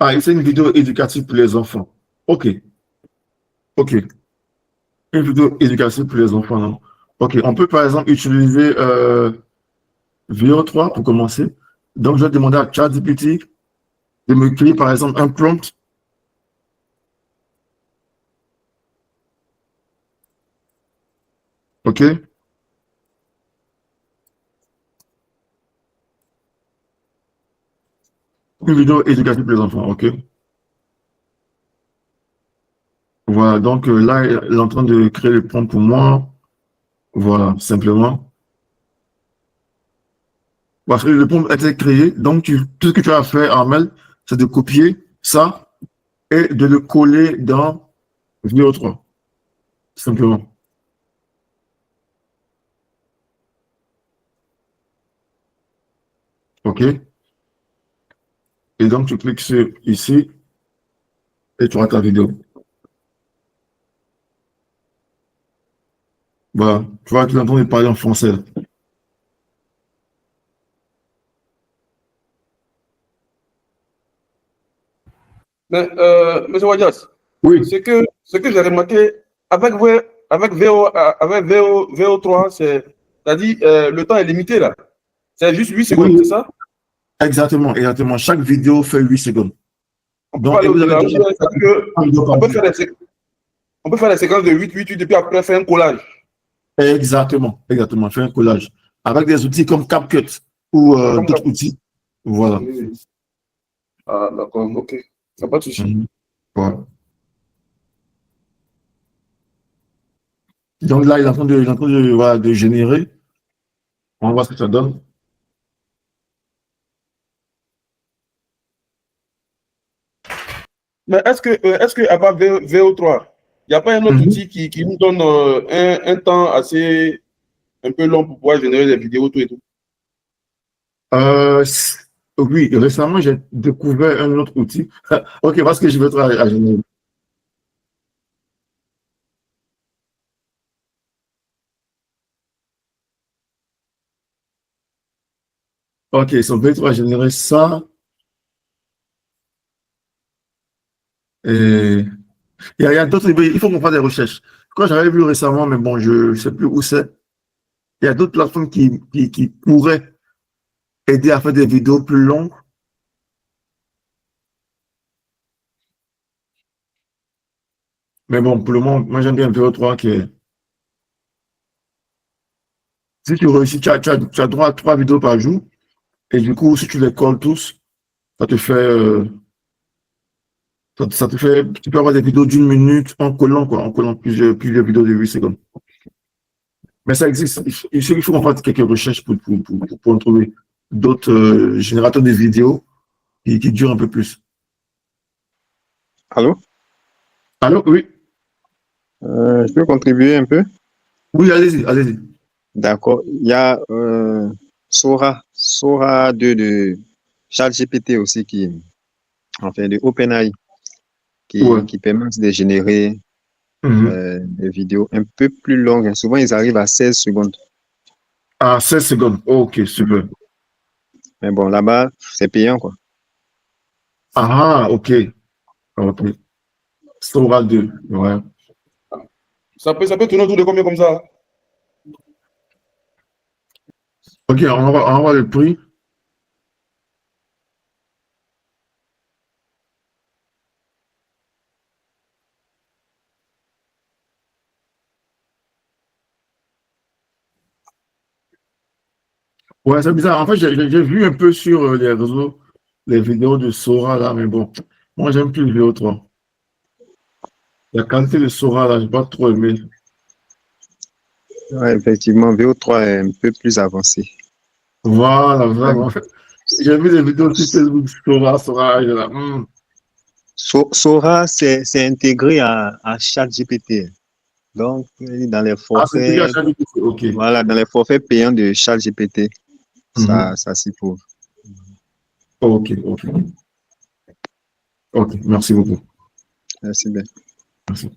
Ah, c'est une vidéo éducative pour les enfants. OK. OK. Une vidéo éducative pour les enfants, non? OK. On peut, par exemple, utiliser VO3 pour commencer. Donc, je vais demander à ChatGPT de me créer, par exemple, un prompt. OK? Une vidéo éducative pour les enfants. OK? Voilà. Donc, là, il est en train de créer le prompt pour moi. Voilà, simplement. Parce que le prompt a été créé. Donc, tout ce que tu as fait, Armel, c'est de copier ça et de le coller dans VO3. Simplement. OK? Et donc, tu cliques sur ici et tu auras ta vidéo. Voilà. Tu vois, tu entends parler en français. Mais, M. Wadjas, Oui. ce que j'ai remarqué avec VO3, c'est-à-dire le temps est limité là. C'est juste 8 secondes, Oui, c'est ça? exactement, exactement. Chaque vidéo fait 8 secondes. On peut pas Donc, et aller vous avez au-delà. déjà C'est-à-dire que une vidéo par on peut jour. faire on peut faire des séquences de 8 et puis après faire un collage. Exactement, exactement. Faire un collage. Avec des outils comme CapCut ou d'autres outils. Voilà. Oui. Ah, d'accord, ok. Il n'y a pas de souci. Voilà. Donc là, il est en train voilà, de générer. On va voir ce que ça donne. Mais est-ce que à part VO3, il n'y a pas un autre outil qui nous donne un temps assez un peu long pour pouvoir générer des vidéos, tout et tout? Oui, récemment, j'ai découvert un autre outil. OK, parce que je vais travailler à générer. Ok, son V3 va générer ça. Et il y a d'autres, il faut qu'on fasse des recherches. Quand j'avais vu récemment, mais bon, je ne sais plus où c'est, il y a d'autres plateformes qui pourraient aider à faire des vidéos plus longues. Mais bon, pour le moment, moi j'aime bien VO3 qui est. Si tu réussis, tu as droit à 3 vidéos par jour. Et du coup, si tu les colles tous, ça te fait, ça te fait, tu peux avoir des vidéos d'1 minute en collant, quoi, en collant plusieurs vidéos de 8 secondes. Mais ça existe. Il faut qu'on fasse quelques recherches pour en trouver d'autres générateurs de vidéos qui durent un peu plus. Allô? Allô? Oui. Je peux contribuer un peu? Oui, allez-y, allez-y. D'accord. Il y a Sora 2 de ChatGPT aussi enfin de OpenAI Ouais. qui permet de générer des vidéos un peu plus longues. Souvent, ils arrivent à 16 secondes. À 16 secondes. Ok, super. Mais bon, là-bas, c'est payant, quoi. Ah, ok. Ok. Sora 2. Ouais. Ça peut tourner autour de combien comme ça? Ok, on va voir le prix. Ouais, c'est bizarre. En fait, j'ai vu un peu sur les réseaux les vidéos de Sora là, mais bon, moi j'aime plus le VO3. La qualité de Sora là, j'ai pas trop aimé. Ouais, effectivement, VO3 est un peu plus avancé. Voilà, vraiment. J'ai vu des vidéos sur Facebook, Sora, et là, Sora, c'est intégré à ChatGPT. Donc, dans les Ah, c'est écrit à forfaits, chaque vidéo. Ok. voilà, dans les forfaits payants de ChatGPT, Mhm. ça s'y trouve. Ok, ok. Ok, merci beaucoup. Merci bien. Merci.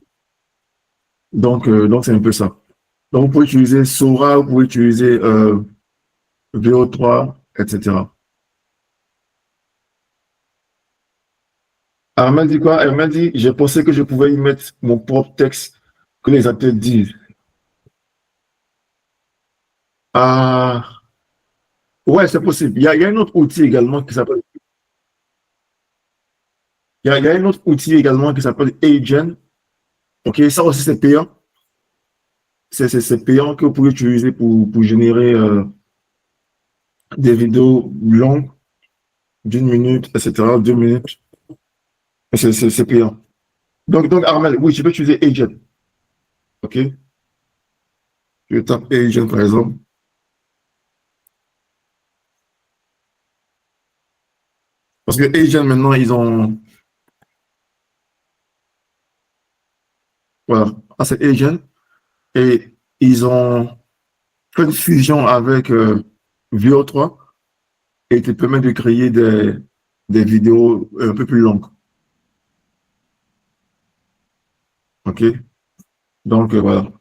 Donc c'est un peu ça. Donc, vous pouvez utiliser Sora, vous pouvez utiliser VO3, etc. Elle m'a dit quoi? Elle m'a dit, j'ai pensé que je pouvais y mettre mon propre texte que les athlètes disent. Ah, ouais, c'est possible. Il y a un autre outil également qui s'appelle. Il y a un autre outil également qui s'appelle Agent. Ok, ça aussi c'est payant. C'est payant que vous pouvez utiliser pour générer des vidéos longues d'1 minute, etc., 2 minutes. C'est payant. Donc, Armel, oui, je peux utiliser Agent. Ok, je tape Agent par exemple. Parce que Agent maintenant, ils ont. Voilà, ah, c'est Agent. Et ils ont fait une fusion avec VO3 et te permet de créer des vidéos un peu plus longues. OK? Donc, voilà.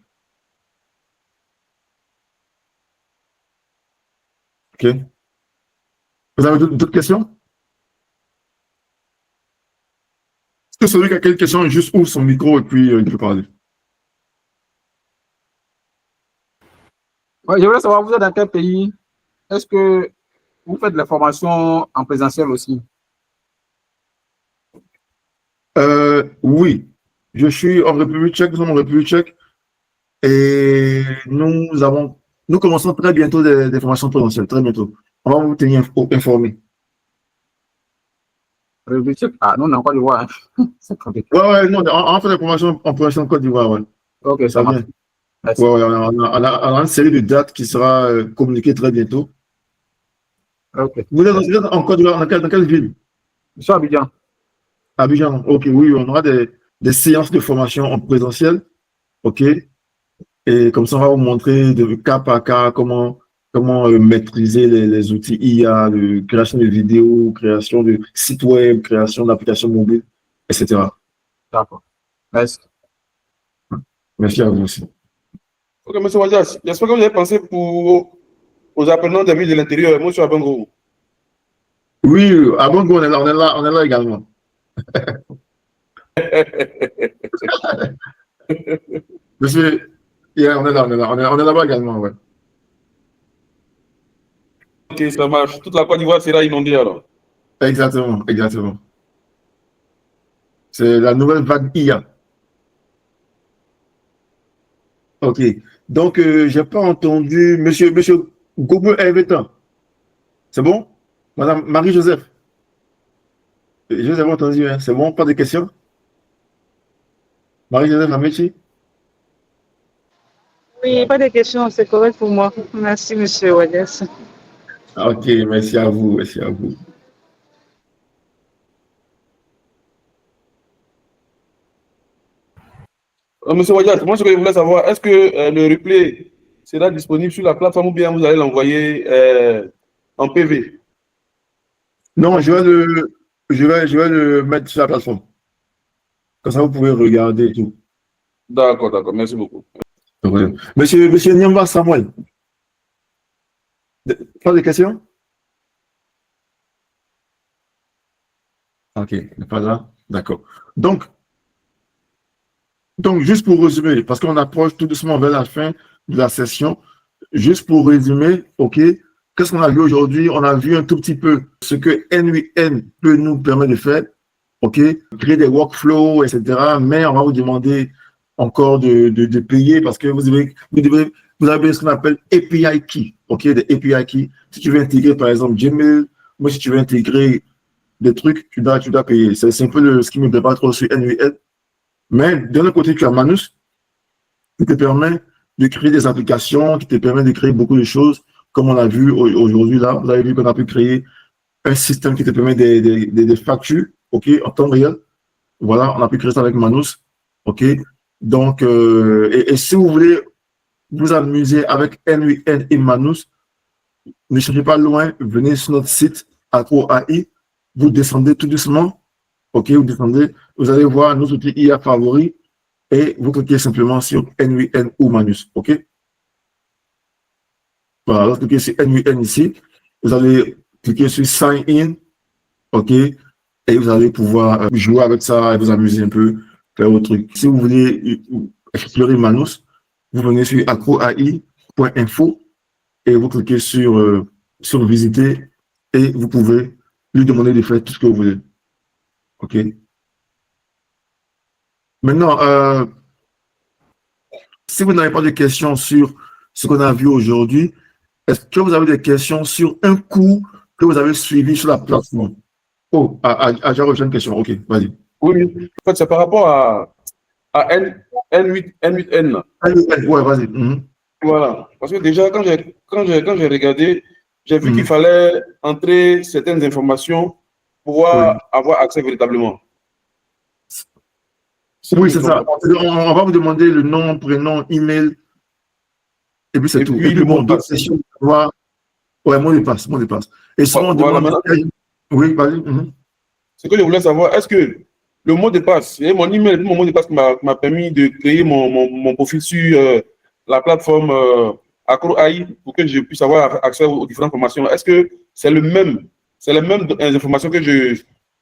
OK? Vous avez d'autres questions? Est-ce que celui qui a quelques questions, juste ouvre son micro et puis il peut parler? Ouais, je voulais savoir, vous êtes dans quel pays? Est-ce que vous faites de la formation en présentiel aussi? Oui. Je suis en République tchèque, nous sommes en République tchèque et nous commençons très bientôt des formations présentielles, très bientôt. On va vous tenir informés. République tchèque? Ah, non, on est en Côte d'Ivoire. C'est compliqué. Ouais, non, on fait des formations en présentiel en Côte d'Ivoire, ouais. Ok, ça Ça marche. vient. Merci. Ouais, on a une série de dates qui sera communiquée très bientôt. Ok. Vous êtes en Côte d'Ivoire, dans quelle ville? Je suis à Abidjan. Abidjan. Ok, oui, on aura des séances de formation en présentiel. Ok. Et comme ça, on va vous montrer de cas par cas comment maîtriser les outils IA, de création de vidéos, création de sites web, création d'applications mobiles, etc. D'accord. Merci. Merci à vous aussi. Ok, monsieur Wajas, j'espère que vous avez pensé aux apprenants des villes de l'intérieur, monsieur Abango. Oui, à Bongo, on est là également. Monsieur, yeah, on est là, on est là-bas également, ouais. Ok, ça marche. Toute la Côte d'Ivoire sera inondée alors. Exactement, exactement. C'est la nouvelle vague IA. Ok. Donc, j'ai pas entendu Monsieur Gogo Hervétan. C'est bon? Madame Marie-Joseph. Je vous avais entendu, hein. C'est bon? Pas de questions? Marie-Joseph Amechi? Oui, pas de questions, c'est correct pour moi. Merci, monsieur Wallace. Ok, merci à vous, merci à vous. Monsieur Wadiat, moi ce que je voulais savoir, est-ce que le replay sera disponible sur la plateforme ou bien vous allez l'envoyer en PV? Non, je vais le mettre sur la plateforme. Comme ça, vous pouvez regarder et tout. D'accord, d'accord, merci beaucoup. Ouais. Monsieur Nyamba Samuel, pas de questions? Ok, il n'est pas là. D'accord. Donc, juste pour résumer, parce qu'on approche tout doucement vers la fin de la session, juste pour résumer, ok, qu'est-ce qu'on a vu aujourd'hui? On a vu un tout petit peu ce que N8N peut nous permettre de faire, ok, créer des workflows, etc. Mais on va vous demander encore de payer parce que vous avez ce qu'on appelle API Key, ok, des API Key. Si tu veux intégrer, par exemple, Gmail, moi, si tu veux intégrer des trucs, tu dois payer. C'est un peu ce qui me plaît pas trop sur N8N. Mais d'un autre côté, tu as Manus qui te permet de créer des applications, qui te permet de créer beaucoup de choses, comme on l'a vu aujourd'hui là. Vous avez vu qu'on a pu créer un système qui te permet des factures, ok, en temps réel. Voilà, on a pu créer ça avec Manus, ok. Donc, et si vous voulez vous amuser avec N8N et Manus, ne cherchez pas loin, venez sur notre site AgroAI, vous descendez tout doucement, ok, vous descendez, vous allez voir nos outils IA favoris et vous cliquez simplement sur N8N ou Manus, ok. Voilà, vous cliquez sur N8N ici, vous allez cliquer sur Sign In, ok, et vous allez pouvoir jouer avec ça et vous amuser un peu, faire autre truc. Si vous voulez explorer Manus, vous venez sur acroai.info et vous cliquez sur visiter et vous pouvez lui demander de faire tout ce que vous voulez. OK. Maintenant, si vous n'avez pas de questions sur ce qu'on a vu aujourd'hui, est-ce que vous avez des questions sur un cours que vous avez suivi sur la plateforme? Oh, j'ai reçu une question. OK, vas-y. Oui, en fait, c'est par rapport à N8N. Ouais, vas-y. Voilà, parce que déjà, quand j'ai regardé, j'ai vu qu'il fallait entrer certaines informations pour pouvoir avoir accès véritablement. Oui, c'est ça. On va vous demander le nom, prénom, email, et puis c'est tout. Puis et puis bon, d'autres questions, ouais, mot de passe. Et souvent, on demande... Oui, vas-y. Ce que je voulais savoir, est-ce que le mot de passe, et mon email, mon mot de passe qui m'a permis de créer mon profil sur la plateforme AgroAI pour que je puisse avoir accès aux différentes formations, est-ce que c'est les mêmes informations que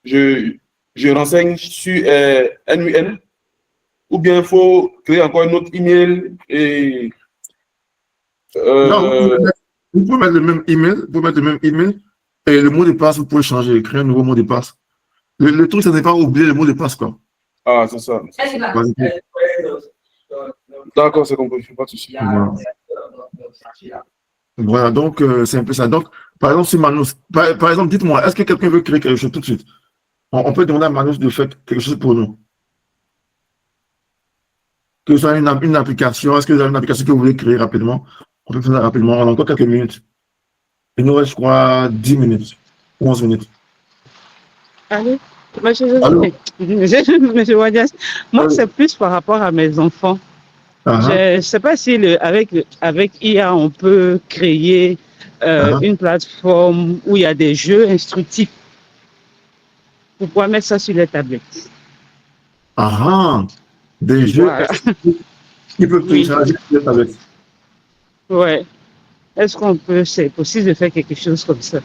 je renseigne sur N8N? Ou bien il faut créer encore un autre email et... Non, vous pouvez mettre le même email, et le mot de passe, vous pouvez changer, créer un nouveau mot de passe. Le truc, ce n'est pas oublier le mot de passe, quoi. Ah, c'est ça. D'accord, c'est compris, pas de souci. Voilà, donc c'est un peu ça. Donc, par exemple, si Manus, par exemple, dites-moi, est-ce que quelqu'un veut créer quelque chose tout de suite? On peut demander à Manus de faire quelque chose pour nous. Que ce soit une application, est-ce que vous avez une application que vous voulez créer rapidement? On peut faire ça rapidement, on a encore quelques minutes. Il nous reste, je crois, 10 minutes, 11 minutes. Allô? Monsieur Wadias, moi, c'est plus par rapport à mes enfants. Je ne sais pas si avec IA, on peut créer une plateforme où il y a des jeux instructifs pour pouvoir mettre ça sur les tablettes. Des jeux instructifs qui peuvent télécharger sur les tablettes. Ouais. Est-ce qu'on peut, c'est possible de faire quelque chose comme ça?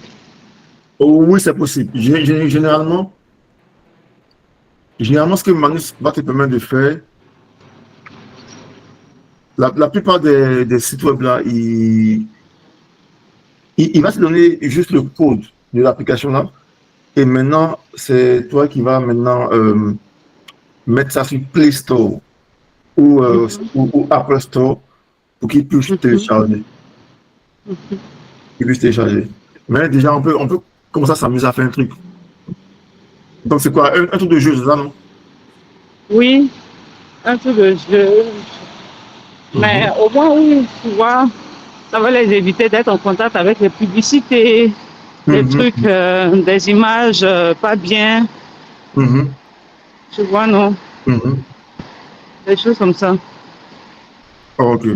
Oh, oui, c'est possible. Généralement, ce que Manus va te permettre de faire, la plupart des sites web là, il va te donner juste le code de l'application là. Et maintenant, c'est toi qui vas maintenant mettre ça sur Play Store ou Apple Store pour qu'il puisse télécharger. Mais déjà, on peut commencer à s'amuser à faire un truc. Donc, c'est quoi? Un truc de jeu, c'est ça, non? Oui, un truc de jeu. Mais au moins, où, tu vois, ça va les éviter d'être en contact avec les publicités, des trucs, des images pas bien. Tu vois, non? Des choses comme ça. Ok.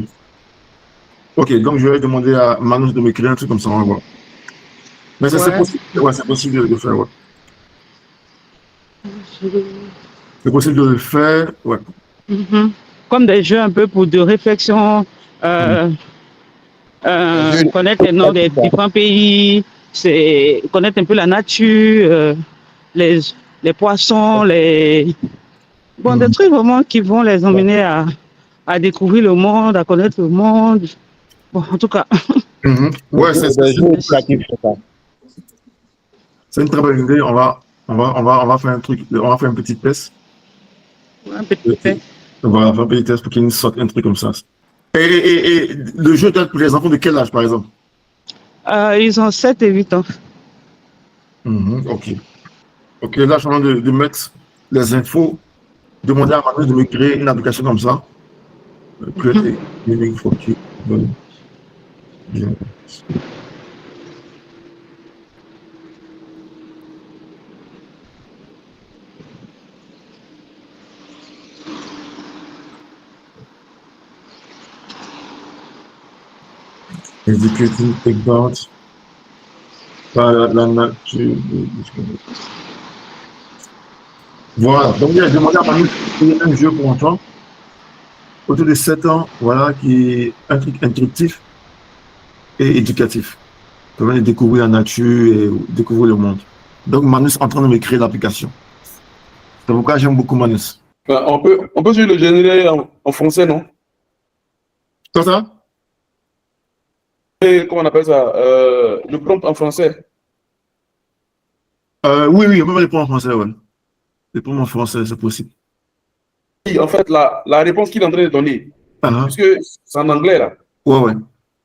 Ok, donc je vais demander à Manus de me créer un truc comme ça, on va voir. Mais c'est possible, ouais, c'est possible de faire, ouais. C'est possible de le faire, ouais. Comme des jeux un peu pour de réflexion, connaître les noms des différents pays, connaître un peu la nature, les poissons, bon, des trucs vraiment qui vont les emmener à découvrir le monde, à connaître le monde. Bon, en tout cas. Ouais, c'est une très bonne idée. On va faire un truc, on va faire un petit test. Un petit test. On va faire un petit test pour qu'il nous sorte un truc comme ça. Et le jeu date pour les enfants de quel âge, par exemple? Ils ont 7 et 8 ans. Ok. Ok, là, je suis en train de mettre les infos, demander à Manus de me créer une application comme ça. Create a gaming for kids. Educating about la nature. Voilà, donc il a demandé à Manus de créer un jeu pour enfants autour de 7 ans, voilà, qui est un truc instructif et éducatif. Permet de découvrir la nature et découvrir le monde. Donc Manus est en train de me créer l'application. C'est pourquoi j'aime beaucoup Manus. On peut juste le générer en français, non? Comme ça? Et comment on appelle ça? Le prompt en français. Oui, oui, on peut le prendre en français, ouais. Le prendre en français, c'est possible. Oui, en fait, la réponse qu'il est en train de donner, puisque c'est en anglais, là. Ouais, ouais.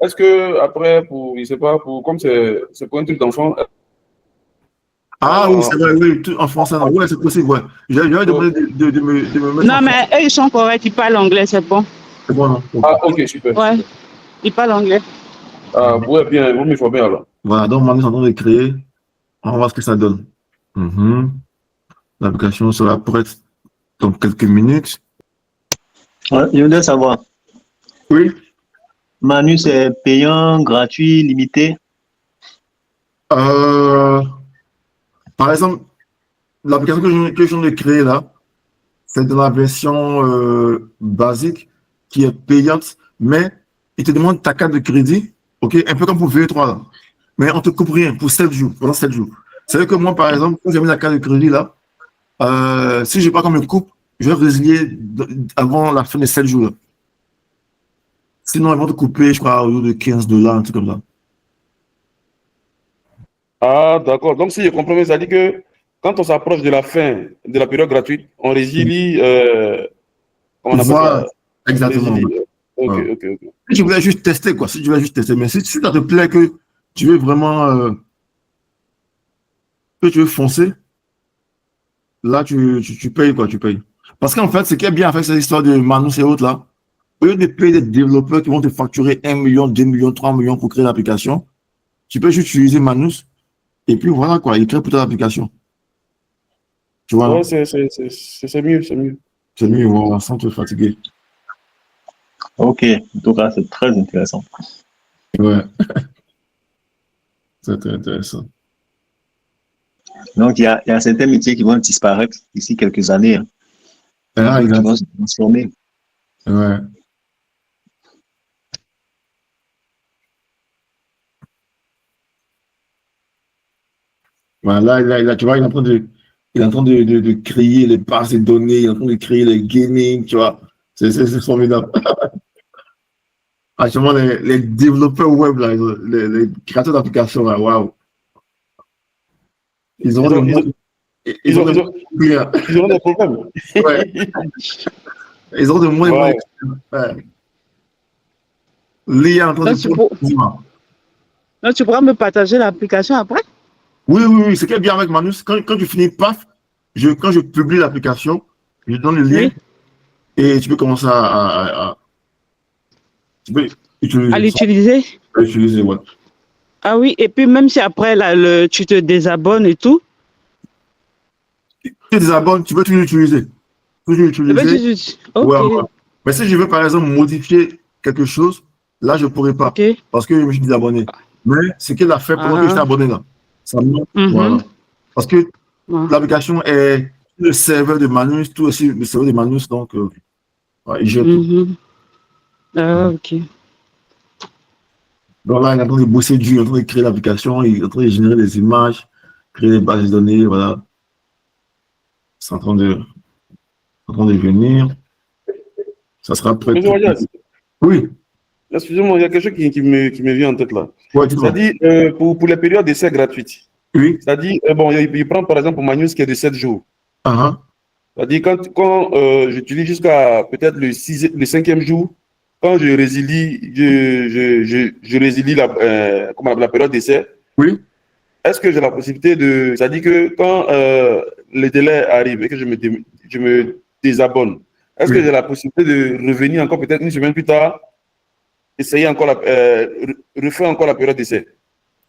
Est-ce que après, je sais pas, comme c'est pour un truc d'enfant. Ah oui, c'est vrai, oui, tout en français, non. Ouais, c'est possible, ouais. J'avais demandé de me mettre non, mais eux, ils sont corrects, ils parlent anglais, c'est bon. C'est bon, non? Ah, ok, super. Ouais, ils parlent anglais. Ah, ouais, bien, vous me faut bien, alors. Voilà, donc Manus est en train de créer. On va voir ce que ça donne. L'application sera prête dans quelques minutes. Ouais, je voudrais savoir. Oui. Manus est payant, gratuit, limité? Par exemple, l'application que je viens de créer là, c'est dans la version basique qui est payante, mais il te demande ta carte de crédit, ok, un peu comme pour V3 là. Mais on te coupe rien pour 7 jours, pendant 7 jours. C'est-à-dire que moi, par exemple, quand j'ai mis la carte de crédit là, si je n'ai pas comme me coupe, je vais résilier avant la fin des 7 jours là. Sinon, ils vont te couper, je crois, au lieu de $15, un truc comme ça. Ah, d'accord. Donc, si je comprends bien, ça dit que quand on s'approche de la fin de la période gratuite, on résilie. Comment on appelle Voilà, ça? exactement. Ok, Ouais. ok, ok. Si tu voulais juste tester, quoi, si tu voulais juste tester, mais si ça te plaît que tu veux vraiment, que tu veux foncer, là, tu payes, quoi, tu payes. Parce qu'en fait, ce qui est bien avec cette histoire de Manus et autres, là, au lieu de payer des développeurs qui vont te facturer 1 million, 2 millions, 3 millions pour créer l'application, tu peux juste utiliser Manus et puis voilà, quoi, il crée pour ton application. Tu vois, Ouais, c'est mieux, c'est mieux. c'est mieux, voilà, sans te fatiguer. Ok, en tout cas, c'est très intéressant. Ouais, c'est très intéressant. Donc, il y a certains métiers qui vont disparaître d'ici quelques années, hein, Ah, qui vont se transformer. ouais. Voilà, là, tu vois, il est en train de créer les bases de données, il est en train de créer les gaming, tu vois. C'est formidable. Actuellement, les développeurs web, là, les créateurs d'applications, là, waouh. Ils auront des problèmes. Ils auront des problèmes. Ouais. Ils auront de moins en moins. L'IA en train de... Donc, tu pourras me partager l'application après? Oui. Ce qui est bien avec Manus, quand tu finis, paf, quand je publie l'application, je donne le lien et tu peux commencer tu peux utiliser. À l'utiliser? Utiliser, ouais. Ah oui, et puis même si après, là, tu te désabonnes et tout? Tu te désabonnes, tu peux toujours l'utiliser. Ok. Ouais. Mais si je veux, par exemple, modifier quelque chose, là, je ne pourrais pas. Parce que je me suis désabonné. Mais ce qu'elle a fait pendant que j'étais abonné là, ça voilà. Parce que l'application est le serveur de Manus, tout aussi le serveur de Manus, donc il gère tout. Ok. Donc là, il est en train de bosser dur, il est en train de créer l'application, il est en train de générer des images, créer des bases de données, voilà. C'est en train de venir. Ça sera prêt. Oui. Excusez-moi, il y a quelque chose qui me vient en tête là. Ouais, c'est-à-dire, pour les périodes d'essai gratuites. Oui. C'est-à-dire, bon, il prend par exemple pour Manus qui est de 7 jours. C'est-à-dire, quand j'utilise jusqu'à peut-être le 5e jour, quand je résilie, je résilie la période d'essai. Oui. Est-ce que j'ai la possibilité de... C'est-à-dire que quand le délai arrive et que je me désabonne, est-ce que j'ai la possibilité de revenir encore peut-être une semaine plus tard, essayer encore refaire encore la période d'essai?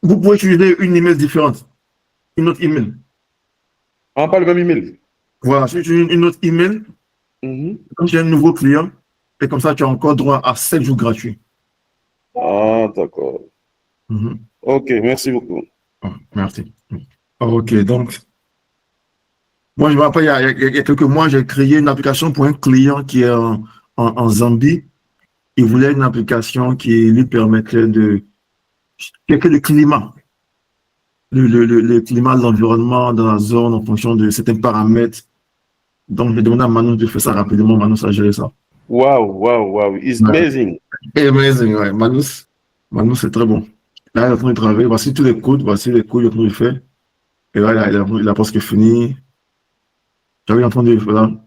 Vous pouvez utiliser une email différente. Une autre email. Ah, pas le même email. Voilà, si tu utilises une autre email, quand tu as un nouveau client, et comme ça, tu as encore droit à 7 jours gratuits. Ah, d'accord. Ok, merci beaucoup. Merci. Ok, donc, moi, je me rappelle, il y a quelques mois, j'ai créé une application pour un client qui est en Zambie. Il voulait une application qui lui permettait de checker le climat. Le climat, l'environnement dans la zone en fonction de certains paramètres. Donc, j'ai demandé à Manon de faire ça rapidement. Manon a géré ça. Wow. It's amazing. Amazing, ouais. Manon, c'est très bon. Là, il est en train de travailler. Voici tous les codes. Voici les codes qu'il est en train de faire. Et là, il a presque fini. J'avais en train de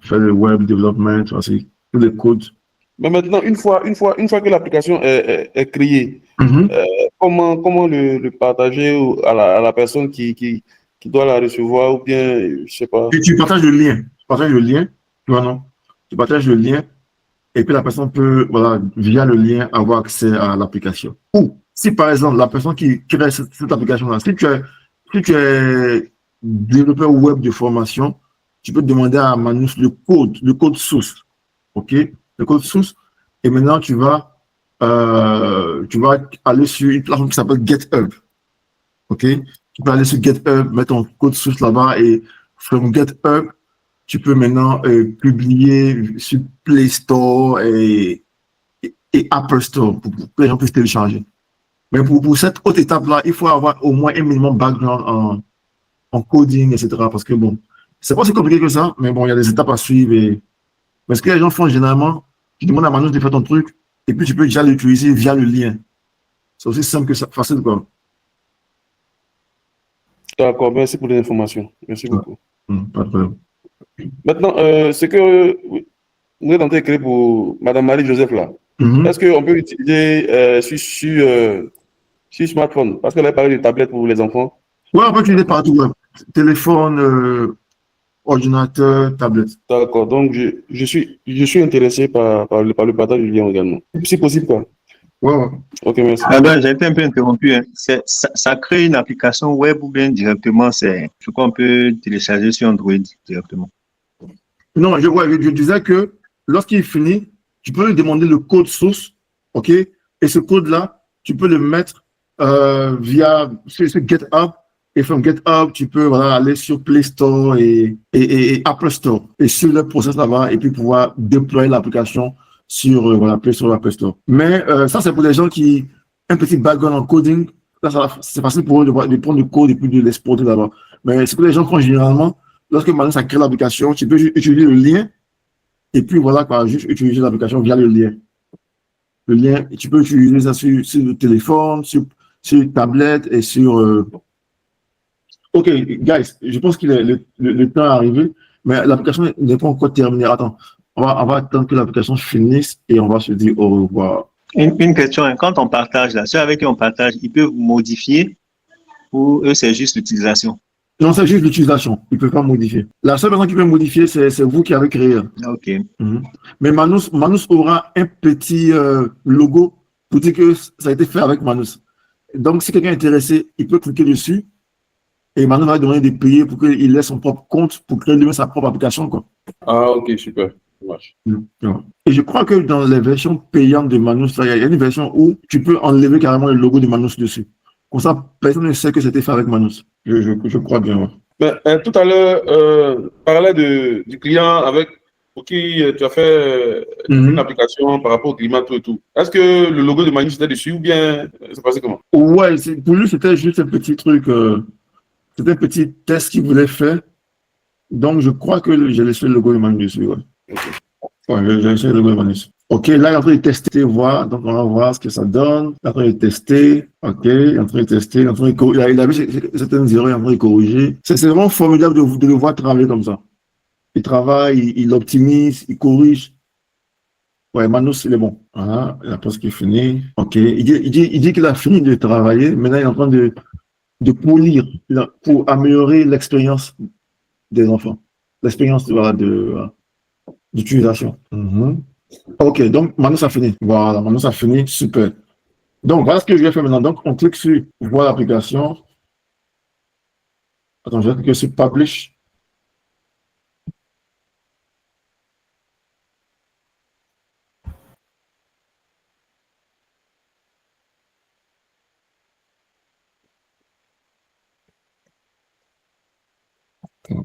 faire le web development. Voici tous les codes. Mais maintenant, une fois que l'application est créée, comment le partager à la personne qui doit la recevoir ou bien, je sais pas. Tu partages le lien. Tu partages le lien. Tu partages le lien et puis la personne peut, voilà, via le lien, avoir accès à l'application. Ou si par exemple, la personne qui crée cette application-là, si tu es développeur web de formation, tu peux demander à Manus le code source. OK? Le code source. Et maintenant, tu vas aller sur une plateforme qui s'appelle GitHub. OK? Tu peux aller sur GitHub, mettre ton code source là-bas et from GitHub, tu peux maintenant publier sur Play Store et Apple Store pour que les gens puissent télécharger. Mais pour cette haute étape-là, il faut avoir au moins un minimum background en coding, etc. Parce que bon, c'est pas aussi compliqué que ça, mais bon, il y a des étapes à suivre. Mais ce que les gens font généralement, tu demandes à Manus de faire ton truc et puis tu peux déjà l'utiliser via le lien. C'est aussi simple que ça, facile quoi. D'accord, merci pour les informations. Merci beaucoup. Pas de problème. Maintenant, ce que vous êtes en train de créer pour Mme Marie-Joseph là, est-ce qu'on peut l'utiliser sur smartphone? Parce qu'elle a parlé de tablette pour les enfants. Oui, on peut l'utiliser partout. Ouais. Téléphone, ordinateur, tablette. D'accord, donc je suis intéressé par le partage du lien également. C'est possible quoi? Ouais. Ok, merci. J'ai été un peu interrompu. Hein. Ça crée une application web ou bien directement, c'est ce qu'on peut télécharger sur Android directement. Non, je disais que lorsqu'il finit, tu peux lui demander le code source, OK? Et ce code-là, tu peux le mettre via sur GitHub. Et from GitHub, tu peux aller sur Play Store et Apple Store. Et sur le process là-bas, et puis pouvoir déployer l'application sur Play Store et Apple Store. Mais ça, c'est pour les gens qui ont un petit background en coding. c'est facile pour eux de prendre le code et puis de l'exporter là-bas. Mais ce que les gens font généralement, lorsque Manus a créé l'application, tu peux juste utiliser le lien et puis voilà quoi, juste utiliser l'application via le lien. Le lien, tu peux utiliser ça sur le téléphone, sur tablette et sur... OK, guys, je pense que le temps est arrivé, mais l'application n'est pas encore terminée. Attends, on va attendre que l'application finisse et on va se dire au revoir. Une question, hein, quand on partage là, ceux avec qui on partage, ils peuvent modifier ou eux, c'est juste l'utilisation? Non, c'est juste l'utilisation. Ils ne peuvent pas modifier. La seule personne qui peut modifier, c'est vous qui avez créé. OK. Mais Manus aura un petit logo pour dire que ça a été fait avec Manus. Donc, si quelqu'un est intéressé, il peut cliquer dessus et Manus va lui demander de payer pour qu'il laisse son propre compte pour créer lui-même sa propre application, quoi. Ah, ok, super. Et je crois que dans les versions payantes de Manus, il y a une version où tu peux enlever carrément le logo de Manus dessus. Comme ça, personne ne sait que c'était fait avec Manus. Je crois bien. Ouais. Mais, tout à l'heure, tu parlais du client pour qui tu as fait une application par rapport au climat, tout et tout. Est-ce que le logo de Manus était dessus ou bien c'est passé comment? Ouais, pour lui, c'était juste un petit truc. C'était un petit test qu'il voulait faire. Donc, je crois que j'ai laissé le logo de Manus dessus. Ouais. Ouais, j'ai laissé le logo de Manus. OK, là, il est en train de tester, voir. Donc, on va voir ce que ça donne. Il est en train de tester. OK, il est en train de tester. Il a vu certaines erreurs, il est en train de corriger. C'est vraiment formidable de le voir travailler comme ça. Il travaille, il optimise, il corrige. Ouais, Manus, il est bon. Voilà, il a presque fini. OK, il dit qu'il a fini de travailler. Maintenant, il est en train de polir pour améliorer l'expérience des enfants. L'expérience d'utilisation. OK, donc Manus a fini. Voilà, Manus a fini. Super. Donc, voilà ce que je vais faire maintenant. Donc, on clique sur voir l'application. Attends, je vais cliquer sur Publish.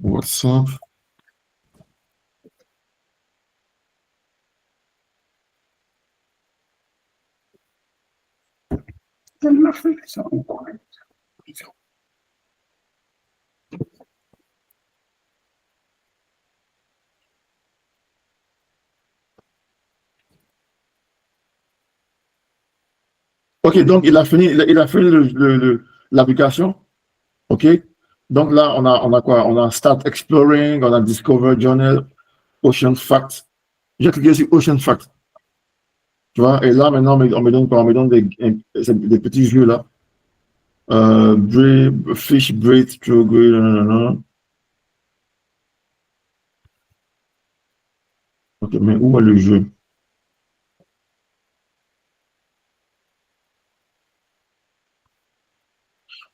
WhatsApp. OK, donc il a fini l'application. OK. Donc là, on a quoi? On a Start Exploring, on a Discover Journal, Ocean Facts. J'ai cliqué sur Ocean Facts. Tu vois, et là, maintenant, on me donne quoi? On me donne des petits jeux là. Fish, Braid, True, OK, mais où est le jeu?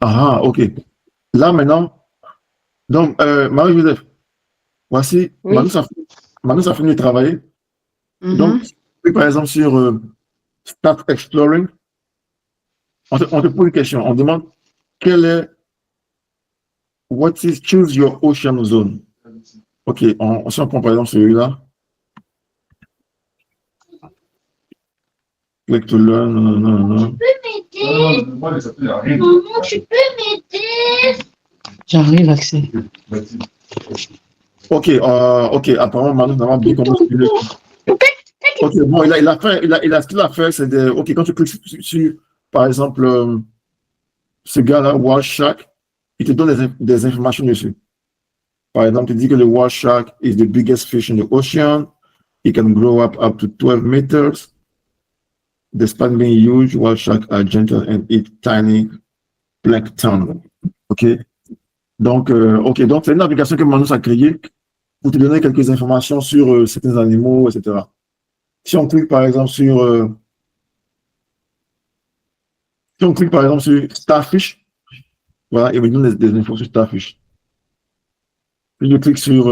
Ah, OK. Là, maintenant, donc, Marie-Joseph, voici, Oui. Manus a fini de travailler. Donc, par exemple, sur Start Exploring, on te pose une question. On demande what is choose your ocean zone? OK, si on prend par exemple celui-là. Click to learn, non. Maman, tu peux m'aider? J'arrive, Axel. OK, apparemment, Manus n'a pas bien compris. OK, bon, ce qu'il a fait, c'est OK, quand tu cliques sur, par exemple, ce gars-là, Whale Shark, il te donne des informations dessus. Par exemple, il dit que le whale shark is the biggest fish in the ocean. It can grow up to 12 meters. Despite being huge, whale sharks are gentle and eat tiny plankton. OK? Donc, donc c'est une application que Manus a créée pour te donner quelques informations sur certains animaux, etc. Si on clique par exemple sur Starfish, voilà, il me donne des infos sur Starfish. Puis je clique sur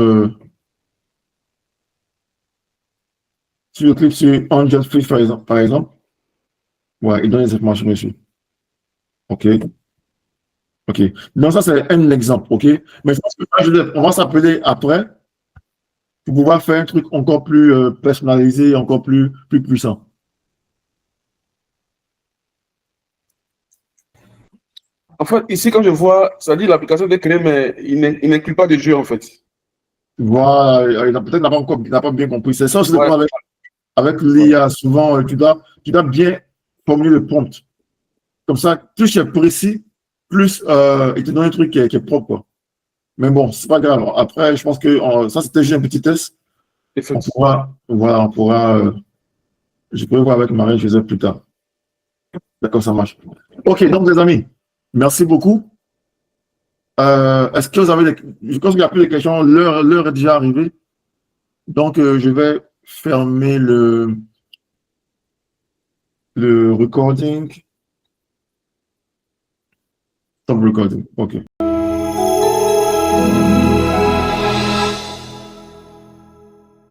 Angelfish par exemple, ouais, il donne des informations dessus. OK. Donc ça c'est un exemple, OK. Mais je pense que on va s'appeler après pour pouvoir faire un truc encore plus personnalisé, encore plus puissant. En fait, ici, quand je vois, ça dit l'application est créée, mais il n'inclut pas de jeu, en fait. Voilà, peut-être il n'a pas bien compris. C'est ça aussi le Ouais. problème avec l'IA. Souvent, tu dois bien formuler le prompt. Comme ça, plus c'est précis, plus il te donne un truc qui est propre, quoi. Mais bon, c'est pas grave. Après, je pense que ça, c'était juste un petit test. On pourra, je pourrais voir avec Marie, je faisais plus tard. D'accord, ça marche. Ok, donc les amis, merci beaucoup. Est-ce que vous avez je pense qu'il n'y a plus de questions. L'heure est déjà arrivée. Donc, je vais fermer le recording. Stop recording. OK.